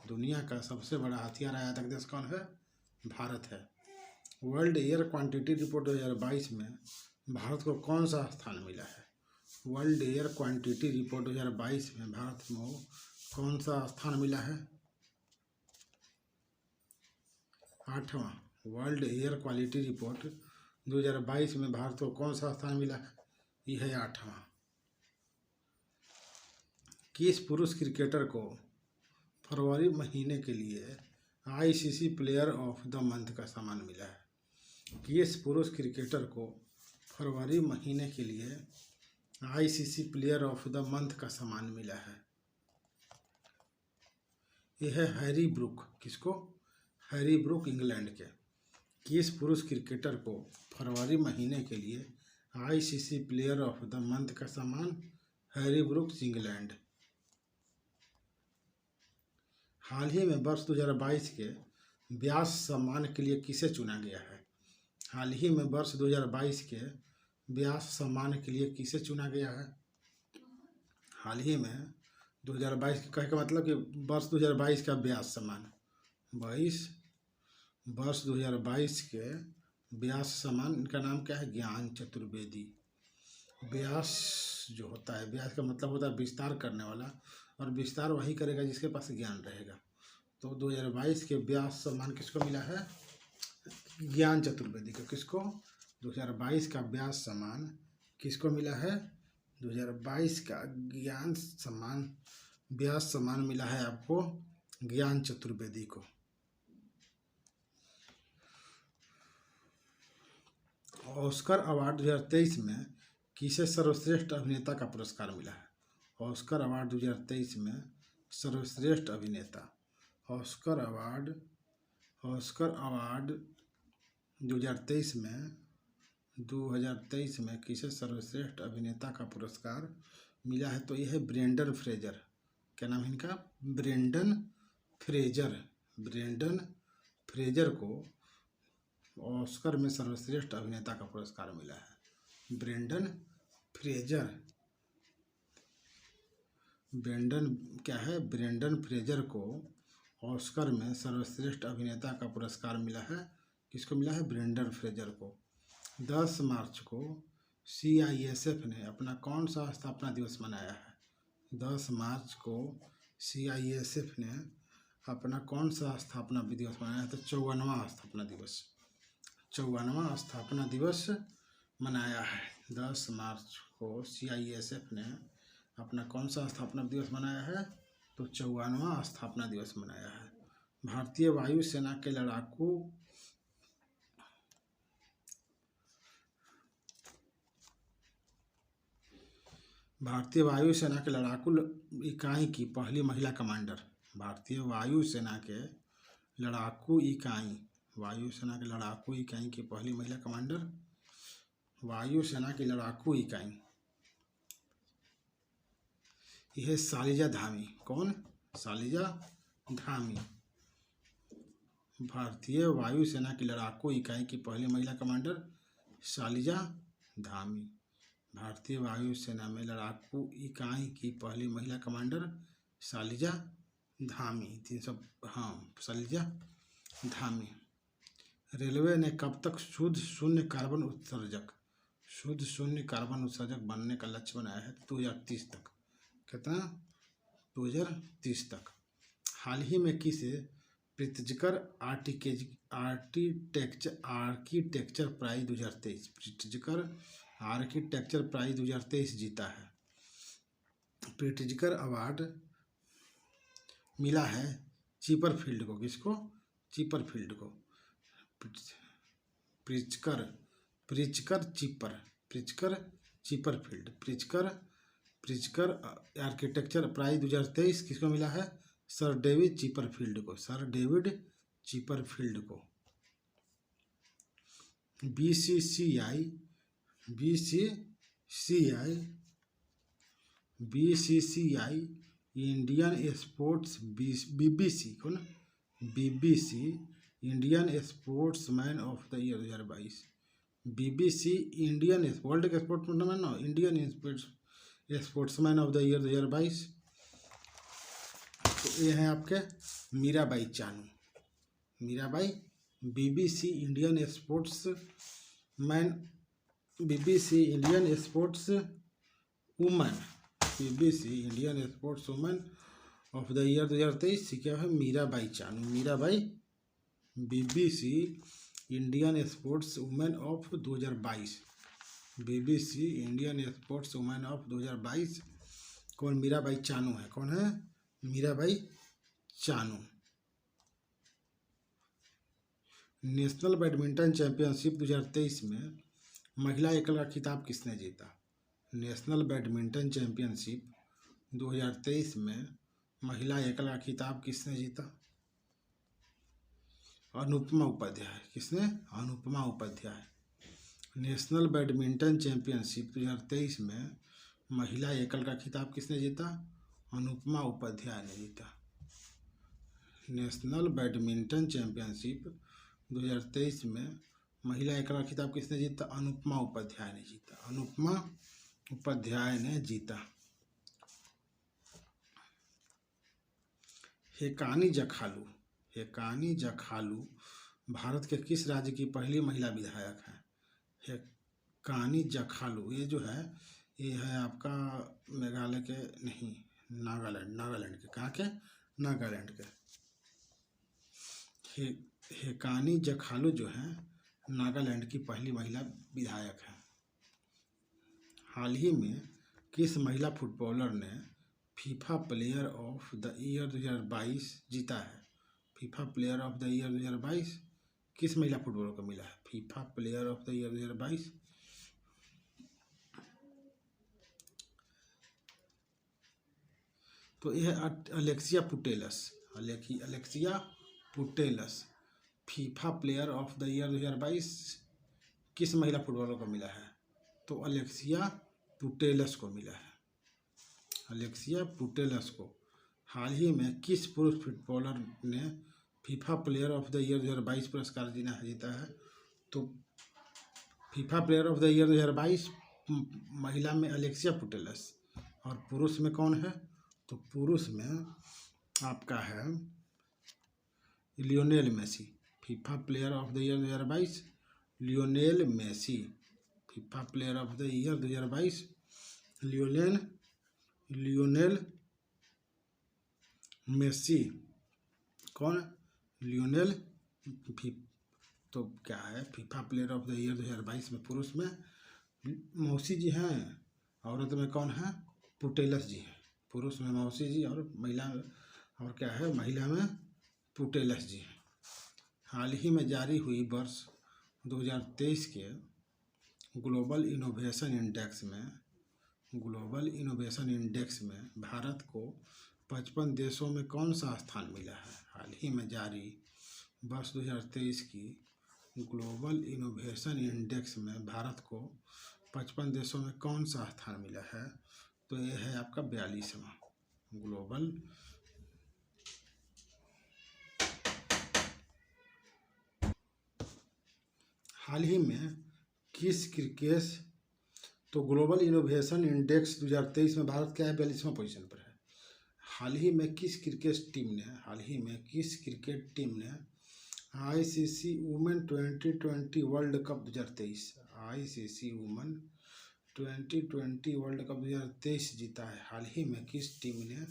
दुनिया का सबसे बड़ा हथियार आयातक देश कौन है? भारत है। वर्ल्ड एयर क्वांटिटी रिपोर्ट 2022 में भारत को कौन सा स्थान मिला है? वर्ल्ड एयर क्वांटिटी रिपोर्ट 2022 में भारत को कौन सा स्थान मिला है? 8वां। वर्ल्ड एयर क्वालिटी रिपोर्ट 2022 में भारत को कौन सा स्थान मिला है? यह है 8वां। किस पुरुष क्रिकेटर को फरवरी महीने के लिए ICC player of the month का सम्मान मिला है? किस पुरुष क्रिकेटर को फरवरी महीने के लिए ICC player of the month का सम्मान मिला है? यह है हैरी ब्रूक। किसको? हैरी ब्रूक, इंग्लैंड के। किस पुरुष क्रिकेटर को फरवरी महीने के लिए ICC player of the month का सम्मान? Harry Brook, England. हाल ही में वर्ष 2022 के व्यास सम्मान के लिए किसे चुना गया है? हाल ही में वर्ष 2022 के व्यास सम्मान के लिए किसे चुना गया है? हाल ही में 2022 के कहे का मतलब कि वर्ष 2022 का व्यास सम्मान, वर्ष 2022 के व्यास सम्मान, इनका नाम क्या है? ज्ञान चतुर्वेदी। व्यास जो होता है, व्यास का मतलब होता है विस्तार करने वाला, और विस्तार वही करेगा जिसके पास ज्ञान रहेगा। तो 2022 के व्यास सम्मान किसको मिला है? ज्ञान चतुर्वेदी को। किसको? 2022 का व्यास सम्मान किसको मिला है? 2022 का ज्ञान सम्मान, व्यास सम्मान मिला है आपको ज्ञान चतुर्वेदी को। ऑस्कर अवार्ड 2023 में किसे सर्वश्रेष्ठ अभिनेता का पुरस्कार मिला है? ऑस्कर अवार्ड 2023 में सर्वश्रेष्ठ अभिनेता, ऑस्कर अवार्ड 2023 में किसे सर्वश्रेष्ठ अभिनेता का पुरस्कार मिला है? तो यह है ब्रेंडन फ्रेजर। क्या नाम है इनका? ब्रेंडन फ्रेजर को ऑस्कर में सर्वश्रेष्ठ अभिनेता का पुरस्कार मिला है। ब्रेंडन फ्रेजर को ऑस्कर में सर्वश्रेष्ठ अभिनेता का पुरस्कार मिला है। किसको मिला है? ब्रेंडन फ्रेजर को। 10 मार्च को CISF ने अपना कौन सा स्थापना दिवस मनाया है? 10 मार्च को CISF ने अपना कौन सा स्थापना दिवस मनाया है? तो 54वां स्थापना दिवस मनाया है। 10 मार्च को CISF ने अपना कौन सा स्थापना दिवस मनाया है? तो 54वां स्थापना दिवस मनाया है। भारतीय वायुसेना के लड़ाकू इकाई की पहली महिला कमांडर। भारतीय वायुसेना के लड़ाकू इकाई की पहली महिला कमांडर। वायुसेना की लड़ाकू इकाई, यह शालिजा धामी। कौन? शालिजा धामी। भारतीय वायुसेना की लड़ाकू इकाई की पहली महिला कमांडर शालिजा धामी। भारतीय वायुसेना में लड़ाकू इकाई की पहली महिला कमांडर शालिजा धामी। शालिजा धामी। रेलवे ने कब तक शुद्ध शून्य कार्बन उत्सर्जक बनने का लक्ष्य बनाया है? 2030 तक। कितना? 2030 तक। हाल ही में किसे प्रित्जकर आर्किटेक्चर प्राइज 2023 जीता है? प्रित्जकर अवार्ड मिला है चिपरफील्ड को। किसको? चिपरफील्ड को। प्रित्जकर आर्किटेक्चर प्राइज 2023 किसको मिला है? सर डेविड चिपरफील्ड को। BCCI Indian sports BBC Indian sportsman of the year 2022। BBC Indian world के sportsman Indian sportsman of the year 2022। तो ये हैं आपके Mirabai Chanu. BBC Indian sports women of the year 2023 क्या है? Mirabai Chanu. BBC Indian sports women of 2022। BBC Indian sports women of 2022 कौन? मीराबाई चानू है। कौन है? Mirabai Chanu. National badminton championship 2023 में महिला एकल का खिताब किसने जीता? नेशनल बैडमिंटन चैंपियनशिप 2023 में महिला एकल का खिताब किसने जीता? अनुपमा उपाध्याय। किसने? Anupama Upadhyay. National badminton championship 2023 में महिला एकल का खिताब किसने जीता? अनुपमा उपाध्याय ने जीता। नेशनल बैडमिंटन चैंपियनशिप 2023 में महिला एकल का खिताब किसने जीता? अनुपमा उपाध्याय ने जीता। हेकानी जखालू भारत के किस राज्य की पहली महिला विधायक हैं? हेकानी जखालू ये जो है, ये है आपका मेघालय के नहीं, नागालैंड के। कहाँ के? नागालैंड के। हेकानी जखालू जो है नागालैंड की पहली महिला विधायक है। हाल ही में किस महिला फुटबॉलर ने FIFA player of the year 2022 जीता है? FIFA player of the year 2022 किस महिला फुटबॉलर को मिला है FIFA player of the year 2022? तो यह Alexia Putellas, Alexia Putellas FIFA player of the year 2022 किस महिला फुटबॉलर को मिला है? तो अलेक्सिया पुटेलस को मिला है। अलेक्सिया पुटेलस को हाल ही में किस पुरुष फुटबॉलर ने FIFA player of the year 2022 पुरस्कार जीता है? तो FIFA player of the year 2022 महिला में अलेक्सिया पुटेलस, और पुरुष में कौन है? तो पुरुष में आपका है Lionel Messi. FIFA player of the year 2022 Lionel Messi. FIFA player of the year 2022 Lionel Messi. कौन? लियोनेल। तो क्या है FIFA player of the year 2022 में पुरुष में मौसी जी हैं, औरत में कौन है? पुटेलस जी हैं। पुरुष में मौसी जी और महिला और क्या है महिला में पुटेलस जी हैं। हाल ही में जारी हुई वर्ष 2023 के ग्लोबल इनोवेशन इंडेक्स में भारत को 55 देशों में कौन सा स्थान मिला है? हाल ही में जारी वर्ष 2023 की ग्लोबल इनोवेशन इंडेक्स में भारत को 55 देशों में कौन सा स्थान मिला है? तो यह है आपका 42वां ग्लोबल हाल ही में किस क्रिकेट तो ग्लोबल इनोवेशन इंडेक्स 2023 में भारत क्या है? 42वां पोजीशन पर है। हाल ही में किस क्रिकेट टीम ने ICC women 2020 world cup 2023 ICC women 2020 world cup 2023 जीता है? हाल ही में किस टीम ने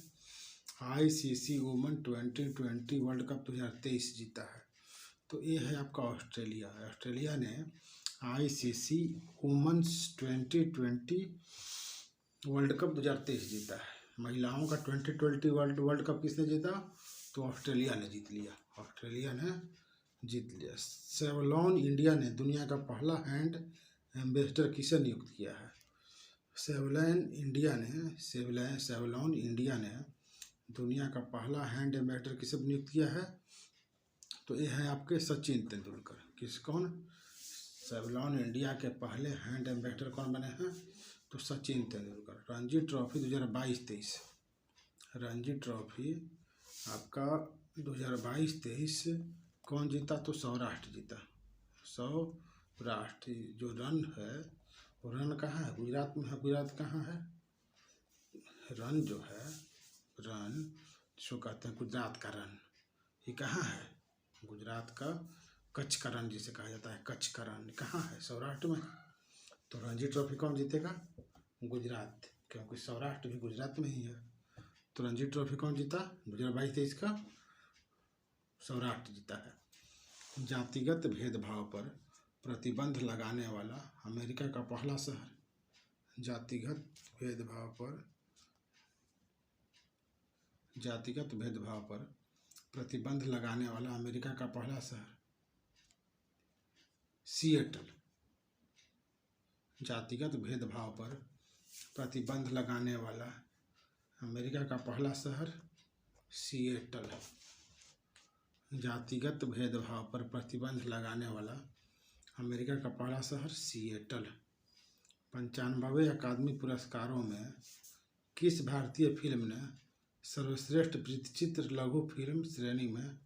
आईसीसी वुमेन 2020 वर्ल्ड कप 2023 जीता है? तो ये है आपका ऑस्ट्रेलिया। ऑस्ट्रेलिया ने आईसीसी वुमेन्स 2020 वर्ल्ड कप 2023 जीता है। महिलाओं का 2020 वर्ल्ड कप किसने जीता? तो ऑस्ट्रेलिया ने जीत लिया। सेवलॉन इंडिया ने दुनिया का पहला हैंड एम्बेसडर किसे नियुक्त किया है? सेवलॉन इंडिया ने दुनिया का पहला हैंड एम्बेसडर किसे नियुक्त किया है? तो ये है आपके सचिन तेंदुलकर। सेवलॉन इंडिया के पहले हैंड एम्बेसडर कौन बने हैं? तो सचिन तेंदुलकर। रणजी ट्रॉफी 2022-23 रणजी ट्रॉफी आपका 2022-23 कौन जीता? तो सौराष्ट्र जीता। सौराष्ट्र जो रन है वो रन कहाँ है? गुजरात में है। गुजरात कहाँ है? रन जो कहते हैं गुजरात का रन, ये कहाँ है? गुजरात का कच्छ का रण जिसे कहा जाता है, कच्छ का रण कहाँ है? सौराष्ट्र में। तो रणजी ट्रॉफी कौन जीतेगा? गुजरात, क्योंकि सौराष्ट्र भी गुजरात में ही है। तो रणजी ट्रॉफी कौन जीता? 2022-23 का सौराष्ट्र जीता है। जातिगत भेदभाव पर प्रतिबंध लगाने वाला अमेरिका का पहला शहर। जातिगत भेदभाव पर प्रतिबंध लगाने वाला अमेरिका का पहला शहर सिएटल। जातिगत भेदभाव पर प्रतिबंध लगाने वाला अमेरिका का पहला शहर सिएटल। जातिगत भेदभाव पर प्रतिबंध लगाने वाला अमेरिका का पहला शहर सिएटल। 95वें अकादमी पुरस्कारों में किस भारतीय फिल्म ने सर्वश्रेष्ठ वृत्तचित्र लघु फिल्म श्रेणी में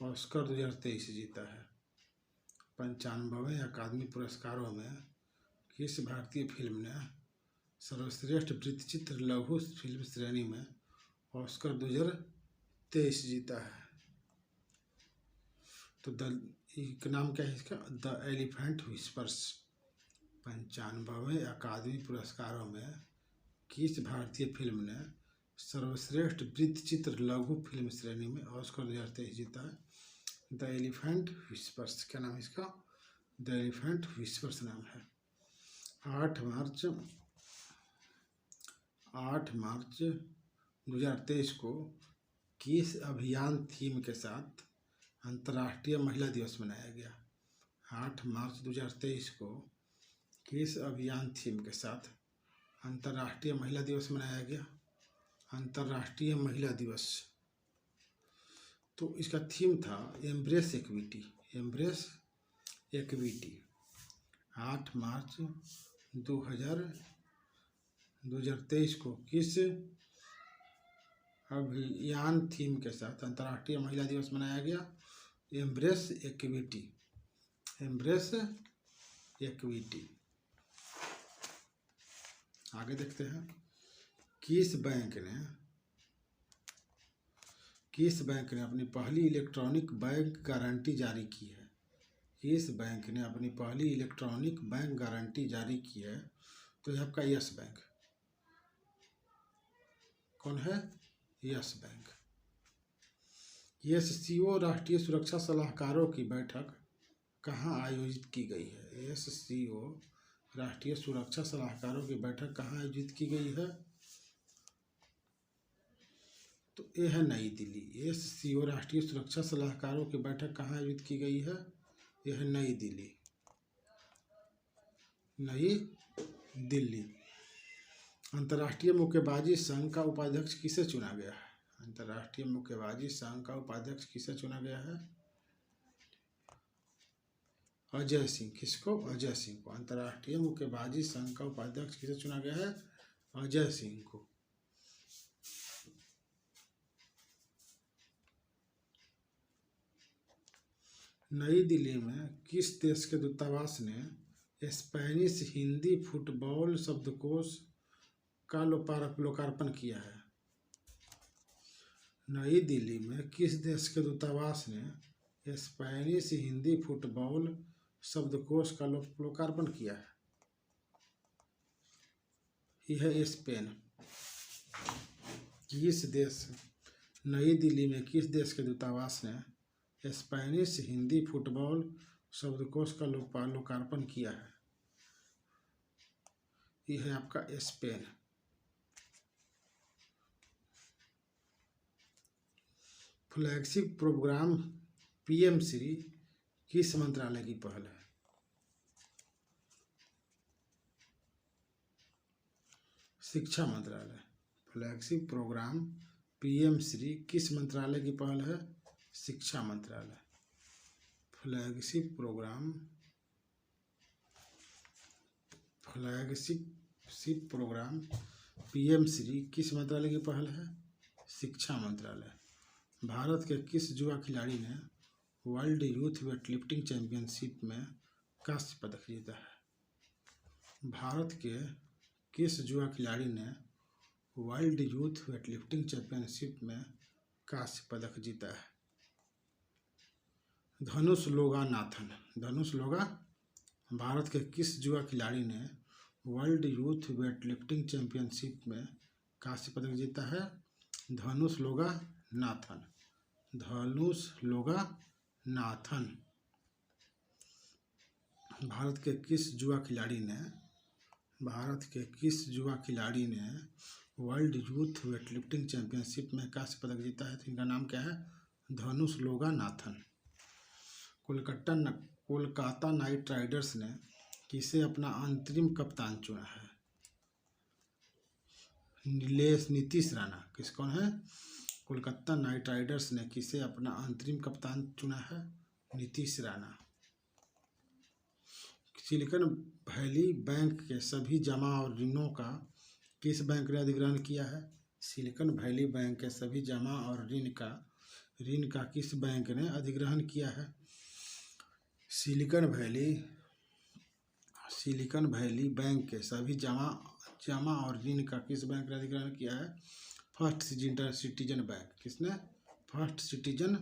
ऑस्कर 2023 जीता है? 95वें अकादमी पुरस्कारों में किस भारतीय फिल्म ने सर्वश्रेष्ठ वृत्तचित्र लघु फिल्म श्रेणी में ऑस्कर 2023 जीता है? तो नाम क्या है इसका? The elephant whispers. 95वें अकादमी पुरस्कारों में किस भारतीय फिल्म ने सर्वश्रेष्ठ वृत्तचित्र लघु फिल्म श्रेणी में ऑस्कर 2023 जीता है? The elephant whispers. क्या नाम है इसका? द एलिफेंट व्हिस्पर्स नाम है। 8 मार्च 2023 को किस अभियान थीम के साथ अंतर्राष्ट्रीय महिला दिवस मनाया गया। 8 मार्च 2023 को किस अभियान थीम के साथ अंतर्राष्ट्रीय महिला दिवस मनाया गया? अंतर्राष्ट्रीय महिला दिवस, तो इसका थीम था एम्ब्रेस इक्विटी। एम्ब्रेस इक्विटी 8 मार्च 2023 को किस अभियान थीम के साथ अंतर्राष्ट्रीय महिला दिवस मनाया गया? Embrace equity. Embrace equity. आगे देखते हैं, किस बैंक ने अपनी पहली इलेक्ट्रॉनिक बैंक गारंटी जारी की है? किस बैंक ने अपनी पहली इलेक्ट्रॉनिक बैंक गारंटी जारी की है? तो यह आपका यस बैंक। कौन है? Yes bank. एससीओ राष्ट्रीय सुरक्षा सलाहकारों की बैठक कहाँ आयोजित की गई है? एससीओ राष्ट्रीय सुरक्षा सलाहकारों की बैठक कहाँ आयोजित की गई है? तो यह है नई दिल्ली। एससीओ राष्ट्रीय सुरक्षा सलाहकारों की बैठक कहाँ आयोजित की गई है? यह नई दिल्ली। नई दिल्ली। अंतर्राष्ट्रीय मुक्केबाजी संघ का उपाध्यक्ष किसे चुना गया है? अंतर्राष्ट्रीय मुक्केबाजी संघ का उपाध्यक्ष किसे चुना गया है? अजय सिंह। किसको? अजय सिंह को। अंतर्राष्ट्रीय मुक्केबाजी संघ का उपाध्यक्ष किसे चुना गया है? अजय सिंह को। नई दिल्ली में किस देश के दूतावास ने स्पेनिश हिंदी फुटबॉल शब्दकोश का लोकार्पण किया है? नई दिल्ली में किस देश के दूतावास ने स्पेनिश हिंदी फुटबॉल शब्दकोश का लोकार्पण किया है? यह है स्पेन। नई दिल्ली में किस देश के दूतावास ने स्पेनिश हिंदी फुटबॉल शब्दकोश का लोकार्पण किया है? यह है आपका Spain. Flagship program PM Shri किस मंत्रालय की पहल है? शिक्षा मंत्रालय। फ्लैगशिप प्रोग्राम पीएम श्री किस मंत्रालय की पहल है? शिक्षा मंत्रालय। फ्लैगशिप प्रोग्राम पीएम श्री किस मंत्रालय की पहल है? शिक्षा मंत्रालय। भारत के किस युवा खिलाड़ी ने वर्ल्ड यूथ वेटलिफ्टिंग चैंपियनशिप में कांस्य पदक जीता है? भारत के किस युवा खिलाड़ी ने वर्ल्ड यूथ वेटलिफ्टिंग चैंपियनशिप में कांस्य पदक जीता है? धनुष लोगानाथन। धनुष लोगा। भारत के किस युवा खिलाड़ी ने वर्ल्ड यूथ वेटलिफ्टिंग चैंपियनशिप में कांस्य पदक जीता है? धनुष लोगानाथन। धनुष लोगानाथन। भारत के किस युवा खिलाड़ी ने वर्ल्ड यूथ वेटलिफ्टिंग चैंपियनशिप में कांस्य पदक जीता है? तो इनका नाम क्या है? धनुष लोगानाथन। कोलकाता नाइट राइडर्स ने किसे अपना अंतरिम कप्तान चुना है? नीतीश राणा। कौन है? कोलकाता नाइट राइडर्स ने किसे अपना अंतरिम कप्तान चुना है? Nitish Rana. Silicon valley bank के सभी जमा और ऋणों का किस बैंक ने अधिग्रहण किया है? सिलिकॉन वैली बैंक के सभी जमा और ऋण का किस बैंक ने अधिग्रहण किया है? सिलिकॉन वैली बैंक के सभी जमा और ऋण का किस बैंक ने अधिग्रहण किया है? First Citizen Bank. किसने? फर्स्ट सिटीजन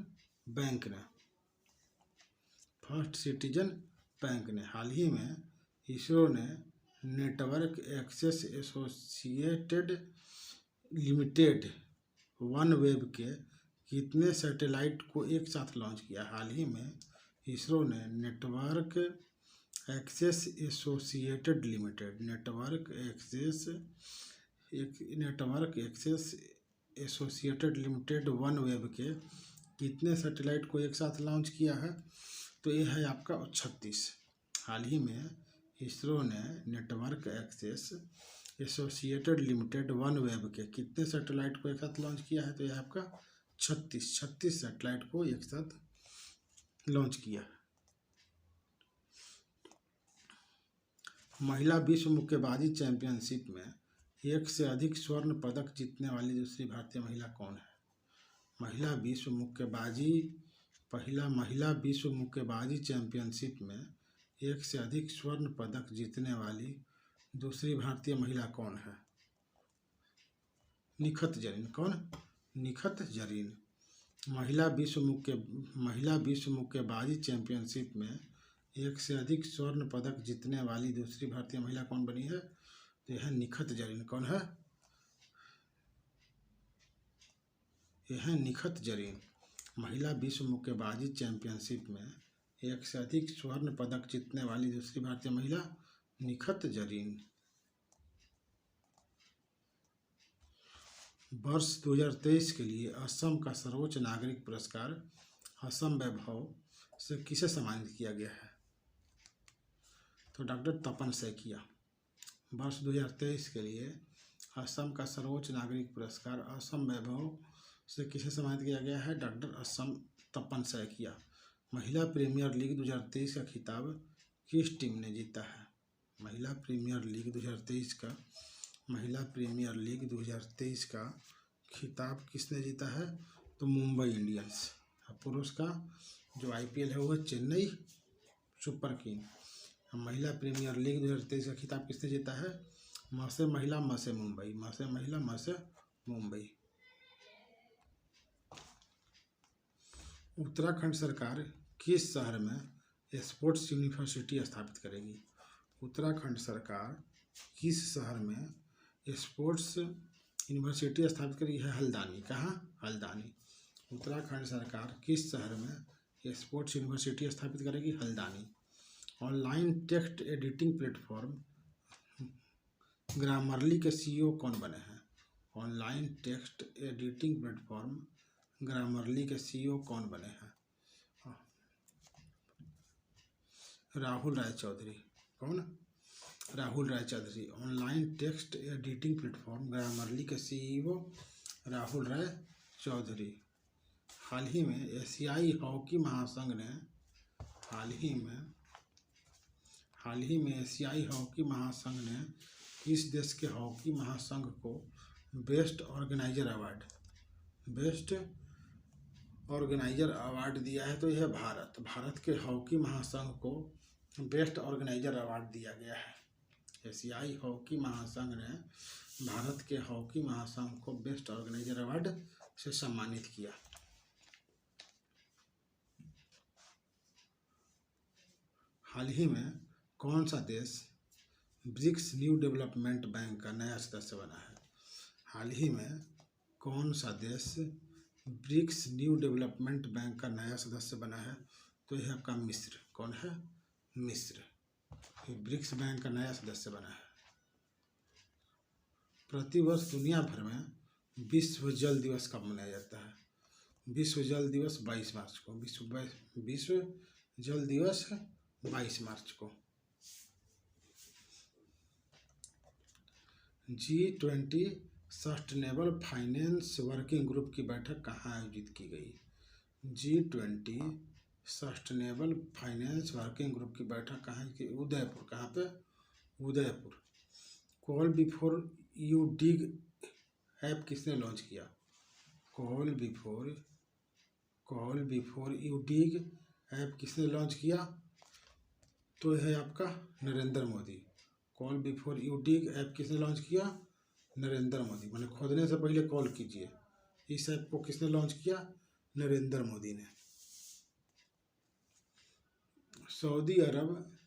बैंक ने। हाल ही में इसरो ने Network Access Associated Limited OneWeb के कितने सैटेलाइट को एक साथ लॉन्च किया? हाल ही में इसरो ने Network Access Associated Limited OneWeb के कितने सैटेलाइट को एक साथ लॉन्च किया है? तो ये है आपका 36। हाल ही में इसरो ने Network Access Associated Limited OneWeb के कितने सैटेलाइट को एक साथ लॉन्च किया है? तो यह आपका 36 सैटेलाइट को एक साथ लॉन्च किया है। महिला विश्व मुक्केबाजी चैंपियनशिप में एक से अधिक स्वर्ण पदक जीतने वाली दूसरी भारतीय महिला कौन है? महिला विश्व मुक्केबाजी चैंपियनशिप में एक से अधिक स्वर्ण पदक जीतने वाली दूसरी भारतीय महिला कौन है? निखत जरीन। कौन? निखत जरीन। महिला विश्व मुक्केबाजी चैंपियनशिप में एक से अधिक स्वर्ण पदक जीतने वाली दूसरी भारतीय महिला कौन बनी है? तो यह निखत जरीन। कौन है? यह है निखत जरीन। महिला विश्व मुक्केबाजी चैंपियनशिप में एक से अधिक स्वर्ण पदक जीतने वाली दूसरी भारतीय महिला निखत जरीन। वर्ष 2023 के लिए असम का सर्वोच्च नागरिक पुरस्कार असम वैभव से किसे सम्मानित किया गया है? तो डॉक्टर तपन सैकिया। वर्ष 2023 के लिए असम का सर्वोच्च नागरिक पुरस्कार असम वैभव से किसे सम्मानित किया गया है? डॉक्टर असम तपन सैकिया। महिला प्रीमियर लीग 2023 का खिताब किस टीम ने जीता है? महिला प्रीमियर लीग 2023 का खिताब किसने जीता है? तो मुंबई इंडियंस। पुरुष का जो IPL है वो है चेन्नई सुपर किंग। महिला प्रीमियर लीग 2023 का खिताब किसने जीता है? म से महिला म से मुंबई। म से महिला म से मुंबई। उत्तराखंड सरकार किस शहर में स्पोर्ट्स यूनिवर्सिटी स्थापित करेगी? उत्तराखंड सरकार किस शहर में स्पोर्ट्स यूनिवर्सिटी स्थापित करेगी? है हल्द्वानी। कहाँ? हल्द्वानी। उत्तराखंड सरकार किस शहर में स्पोर्ट्स यूनिवर्सिटी स्थापित करेगी? Haldwani. Online text editing platform Grammarly के CEO कौन बने हैं? Online text editing platform Grammarly के CEO कौन बने हैं? राहुल राय चौधरी। कौन? Rahul Rai Chaudhary. Online text editing platform Grammarly के CEO राहुल राय चौधरी। हाल ही में एशियाई हॉकी महासंघ ने एशियाई हॉकी महासंघ ने किस देश के हॉकी महासंघ को बेस्ट ऑर्गेनाइजर अवार्ड दिया है? तो यह भारत के हॉकी महासंघ को बेस्ट ऑर्गेनाइजर अवार्ड दिया गया है। एशियाई हॉकी महासंघ ने भारत के हॉकी महासंघ को बेस्ट ऑर्गेनाइजर अवार्ड से सम्मानित किया। हाल ही में कौन सा देश ब्रिक्स न्यू डेवलपमेंट बैंक का नया सदस्य बना है? हाल ही में कौन सा देश ब्रिक्स न्यू डेवलपमेंट बैंक का नया सदस्य बना है? तो यह आपका मिस्र। कौन है? मिस्र। ब्रिक्स बैंक का नया सदस्य बना है। प्रतिवर्ष दुनिया भर में विश्व जल दिवस कब मनाया जाता है? विश्व जल दिवस 22 मार्च को। विश्व जल दिवस 22 मार्च को। G20 sustainable finance working group की बैठक कहाँ आयोजित की गई? G20 sustainable finance working group की बैठक कहाँ की? उदयपुर। कहाँ पे? Udaipur. Call before you dig app किसने लॉन्च किया? Call before you dig app किसने लॉन्च किया? तो है आपका Narendra Modi. Call before you dig app किसने लॉन्च किया? नरेंद्र मोदी। मैंने खोदने से पहले कॉल कीजिए। इस ऐप को किसने लॉन्च किया? नरेंद्र मोदी ने। सऊदी अरब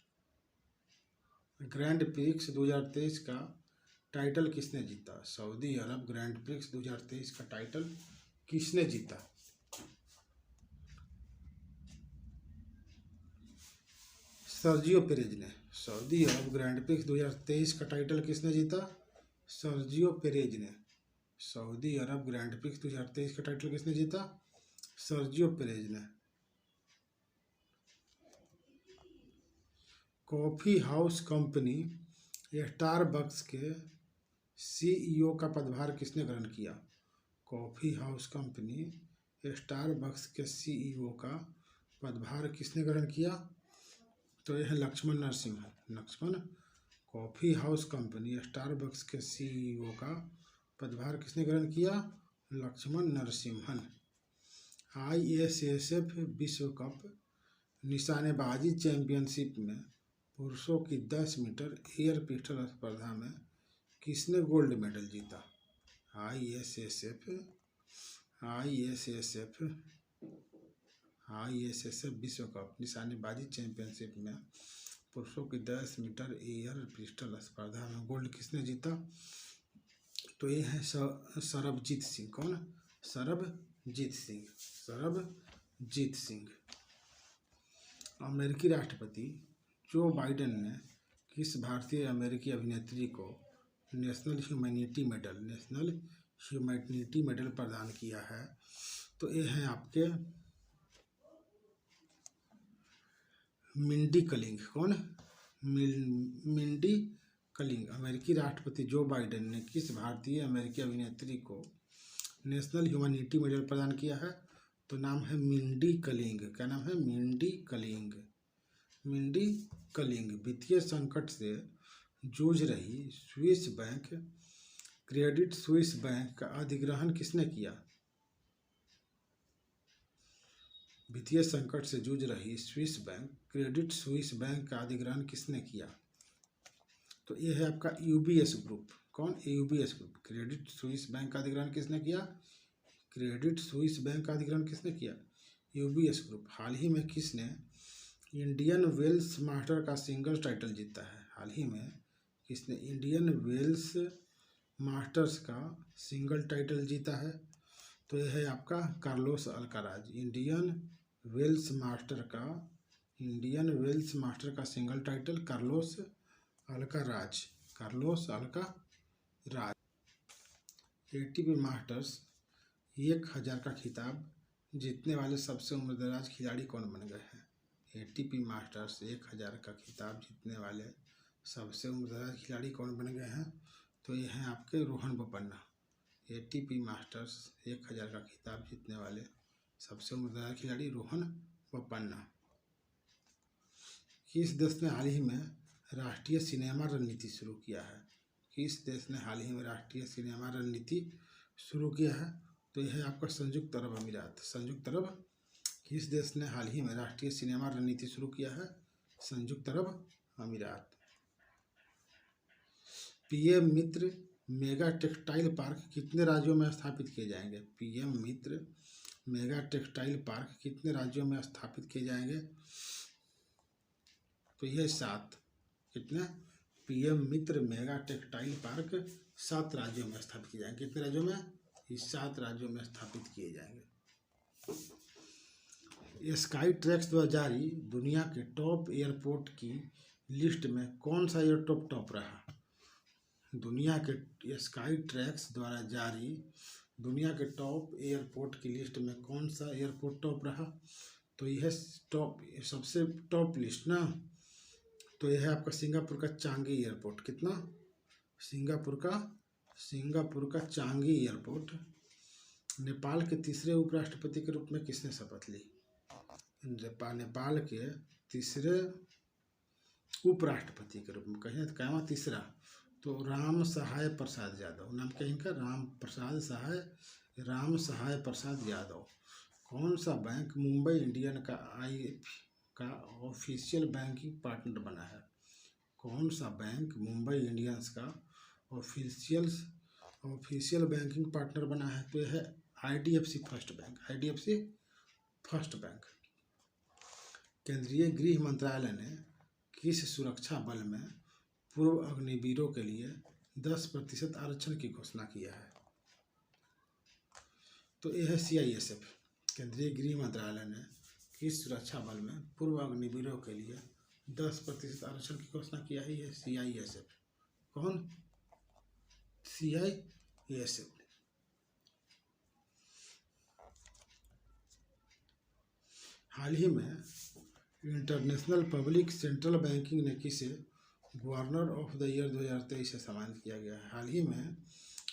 ग्रैंड प्रिक्स 2023 का टाइटल किसने जीता? सऊदी अरब ग्रैंड प्रिक्स 2023 का टाइटल किसने जीता? सर्जियो पेरेज ने। सऊदी अरब ग्रैंड प्रिक्स 2023 का टाइटल किसने जीता? सर्जियो पेरेज ने। सऊदी अरब ग्रैंड प्रिक्स 2023 का टाइटल किसने जीता? सर्जियो पेरेज ने। कॉफी हाउस कंपनी स्टारबक्स के सीईओ का पदभार किसने ग्रहण किया? कॉफी हाउस कंपनी स्टारबक्स के सीईओ का पदभार किसने ग्रहण किया? तो यह है Laxman Narasimhan. Laxman. Coffee house company Starbucks के सीईओ का पदभार किसने ग्रहण किया? लक्ष्मण नरसिम्हन। आईएसएसएफ विश्व कप निशानेबाजी चैंपियनशिप में पुरुषों की 10 मीटर एयर पिस्टल स्पर्धा में किसने गोल्ड मेडल जीता? आईएसएसएफ विश्व कप निशानेबाजी चैंपियनशिप में पुरुषों की 10 मीटर एयर पिस्टल स्पर्धा में गोल्ड किसने जीता? तो ये है सरबजीत सिंह। कौन? सरबजीत सिंह। सरबजीत सिंह। अमेरिकी राष्ट्रपति जो बाइडेन ने किस भारतीय अमेरिकी अभिनेत्री को नेशनल ह्यूमैनिटी मेडल प्रदान किया है? तो ये है आपके मिंडी कलिंग। कौन? मिंडी कलिंग। अमेरिकी राष्ट्रपति जो बाइडेन ने किस भारतीय अमेरिकी अभिनेत्री को नेशनल ह्यूमैनिटी मेडल प्रदान किया है? तो नाम है मिंडी कलिंग। क्या नाम है? मिंडी कलिंग। मिंडी कलिंग। वित्तीय संकट से जूझ रही Swiss bank Credit Suisse bank का अधिग्रहण किसने किया? वित्तीय संकट से जूझ रही Swiss bank Credit Suisse bank का अधिग्रहण किसने किया? तो ये है आपका यूबीएस ग्रुप। कौन? UBS group. Credit Suisse bank का अधिग्रहण किसने किया? क्रेडिट स्विस बैंक का अधिग्रहण किसने किया? UBS group. हाल ही में किसने इंडियन वेल्स मास्टर का सिंगल टाइटल जीता है? हाल ही में किसने इंडियन वेल्स मास्टर्स का सिंगल टाइटल जीता है? तो यह है आपका Carlos Alcaraz. Indian Wells master का single title Carlos Alcaraz. Carlos Alcaraz. ATP masters 1000 का खिताब जीतने वाले सबसे उम्रदराज खिलाड़ी कौन बन गए हैं? एटीपी मास्टर्स 1000 का खिताब जीतने वाले सबसे उम्रदराज खिलाड़ी कौन बन गए हैं? तो ये हैं आपके रोहन बोपन्ना। एटीपी मास्टर्स 1000 का खिताब जीतने वाले सबसे उम्रदराज खिलाड़ी रोहन बोपन्ना। किस देश ने हाल ही में राष्ट्रीय सिनेमा रणनीति शुरू किया है? किस देश ने हाल ही में राष्ट्रीय सिनेमा रणनीति शुरू किया है? तो यह है आपका संयुक्त अरब अमीरात। संयुक्त अरब। किस देश ने हाल ही में राष्ट्रीय सिनेमा रणनीति शुरू किया है? संयुक्त अरब अमीरात। पीएम मित्र मेगा टेक्सटाइल पार्क कितने राज्यों में स्थापित किए जाएंगे? पीएम मित्र मेगा टेक्सटाइल पार्क कितने राज्यों में स्थापित किए जाएंगे? तो यह 7। कितने? पीएम मित्र मेगा टेक्सटाइल पार्क 7 राज्यों में स्थापित किए जाएंगे। कितने राज्यों में? इस 7 राज्यों में स्थापित किए जाएंगे। स्काई ट्रैक्स द्वारा जारी दुनिया के टॉप एयरपोर्ट की लिस्ट में कौन सा एयरपोर्ट टॉप रहा? दुनिया के स्काई ट्रैक्स द्वारा जारी दुनिया के टॉप एयरपोर्ट की लिस्ट में कौन सा एयरपोर्ट टॉप रहा? तो यह टॉप सबसे टॉप लिस्ट ना। तो यह है आपका सिंगापुर का चांगी एयरपोर्ट। कितना? सिंगापुर का चांगी एयरपोर्ट। नेपाल के तीसरे उपराष्ट्रपति के रूप में किसने शपथ ली? नेपाल के तीसरे उपराष्ट्रपति के रूप में कहें तो क्या तीसरा? तो राम सहाय प्रसाद यादव। नाम क्या इनका? राम सहाय प्रसाद यादव। कौन सा बैंक मुंबई इंडियन का ऑफिशियल बैंकिंग पार्टनर बना है? कौन सा बैंक मुंबई इंडियंस का ऑफिशियल बैंकिंग पार्टनर बना है? तो यह है IDFC first bank. IDFC first bank. केंद्रीय गृह मंत्रालय ने किस सुरक्षा बल में पूर्व अग्निवीरों के लिए 10% आरक्षण की घोषणा किया है? तो यह है सीआईएसएफ। केंद्रीय गृह मंत्रालय ने किस सुरक्षा बल में पूर्व अग्निवीरों के लिए 10% आरक्षण की घोषणा किया है? यह सीआईएसएफ। कौन? सीआईएसएफ। हाल ही में इंटरनेशनल पब्लिक सेंट्रल बैंकिंग ने किसे गवर्नर ऑफ द ईयर 2023 से सम्मानित किया गया है। हाल ही में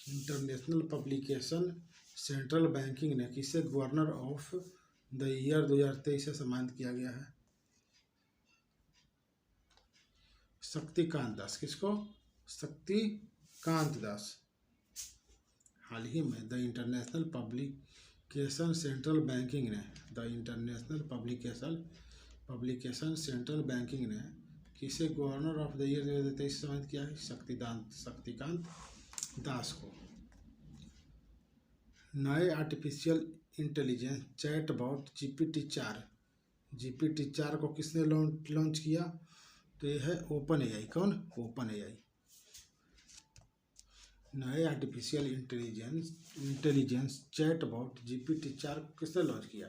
इंटरनेशनल पब्लिकेशन सेंट्रल बैंकिंग ने किसे गवर्नर ऑफ द ईयर 2023 से सम्मानित किया गया है। शक्तिकांत दास। किसको? शक्तिकांत दास। हाल ही में the international publication central banking ने पब्लिकेशन सेंट्रल बैंकिंग ने किसे गवर्नर ऑफ द ईयर 2023 सम्मानित किया है। शक्तिकांत दास को। नए आर्टिफिशियल इंटेलिजेंस चैटबॉट GPT-4 को किसने लॉन्च किया? तो यह है ओपन एआई। कौन? Open AI. नए आर्टिफिशियल इंटेलिजेंस चैटबॉट GPT-4 को किसने लॉन्च किया?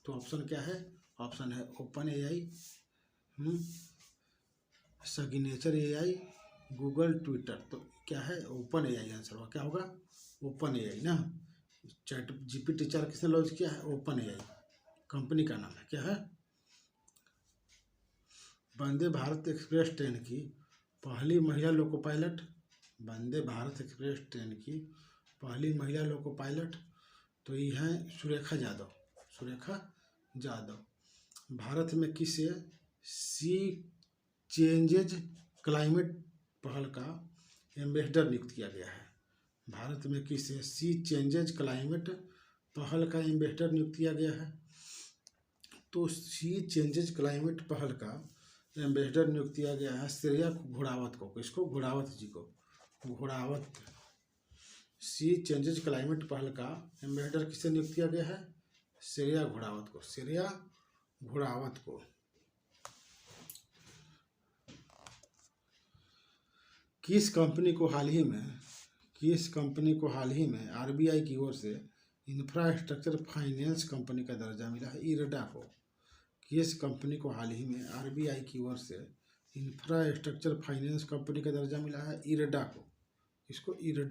तो ऑप्शन क्या है? ऑप्शन है open AI, signature AI, Google, Twitter. तो क्या है? ओपन एआई आंसर होगा। क्या होगा? ओपन एआई ना। चैट GPT-4 किसने लॉन्च किया है? ओपन एआई कंपनी का नाम है। क्या है? वंदे भारत एक्सप्रेस ट्रेन की पहली महिला loco pilot. Vande Bharat express train की पहली महिला लोको पायलट तो ये है सुरेखा यादव। भारत में किसे सी चेंजेज क्लाइमेट पहल का एम्बेसडर नियुक्त किया गया है? भारत में किसे सी चेंजेज क्लाइमेट पहल का एम्बेसडर नियुक्त किया गया है? तो सी चेंजेज क्लाइमेट पहल का एम्बेसडर नियुक्त किया गया है श्रेया घोड़ावत को। किसको? घोड़ावत जी को। घोड़ावत। सी चेंजेज क्लाइमेट पहल का एम्बेसडर किसे नियुक्त किया गया है? श्रेया घोड़ावत को। किस कंपनी को हाल ही में आरबीआई की ओर से इंफ्रास्ट्रक्चर फाइनेंस कंपनी का दर्जा मिला है? इरडा को। किस कंपनी को हाल ही में आरबीआई की ओर से इंफ्रास्ट्रक्चर फाइनेंस कंपनी का दर्जा मिला है? इरडा को। इसको इरडा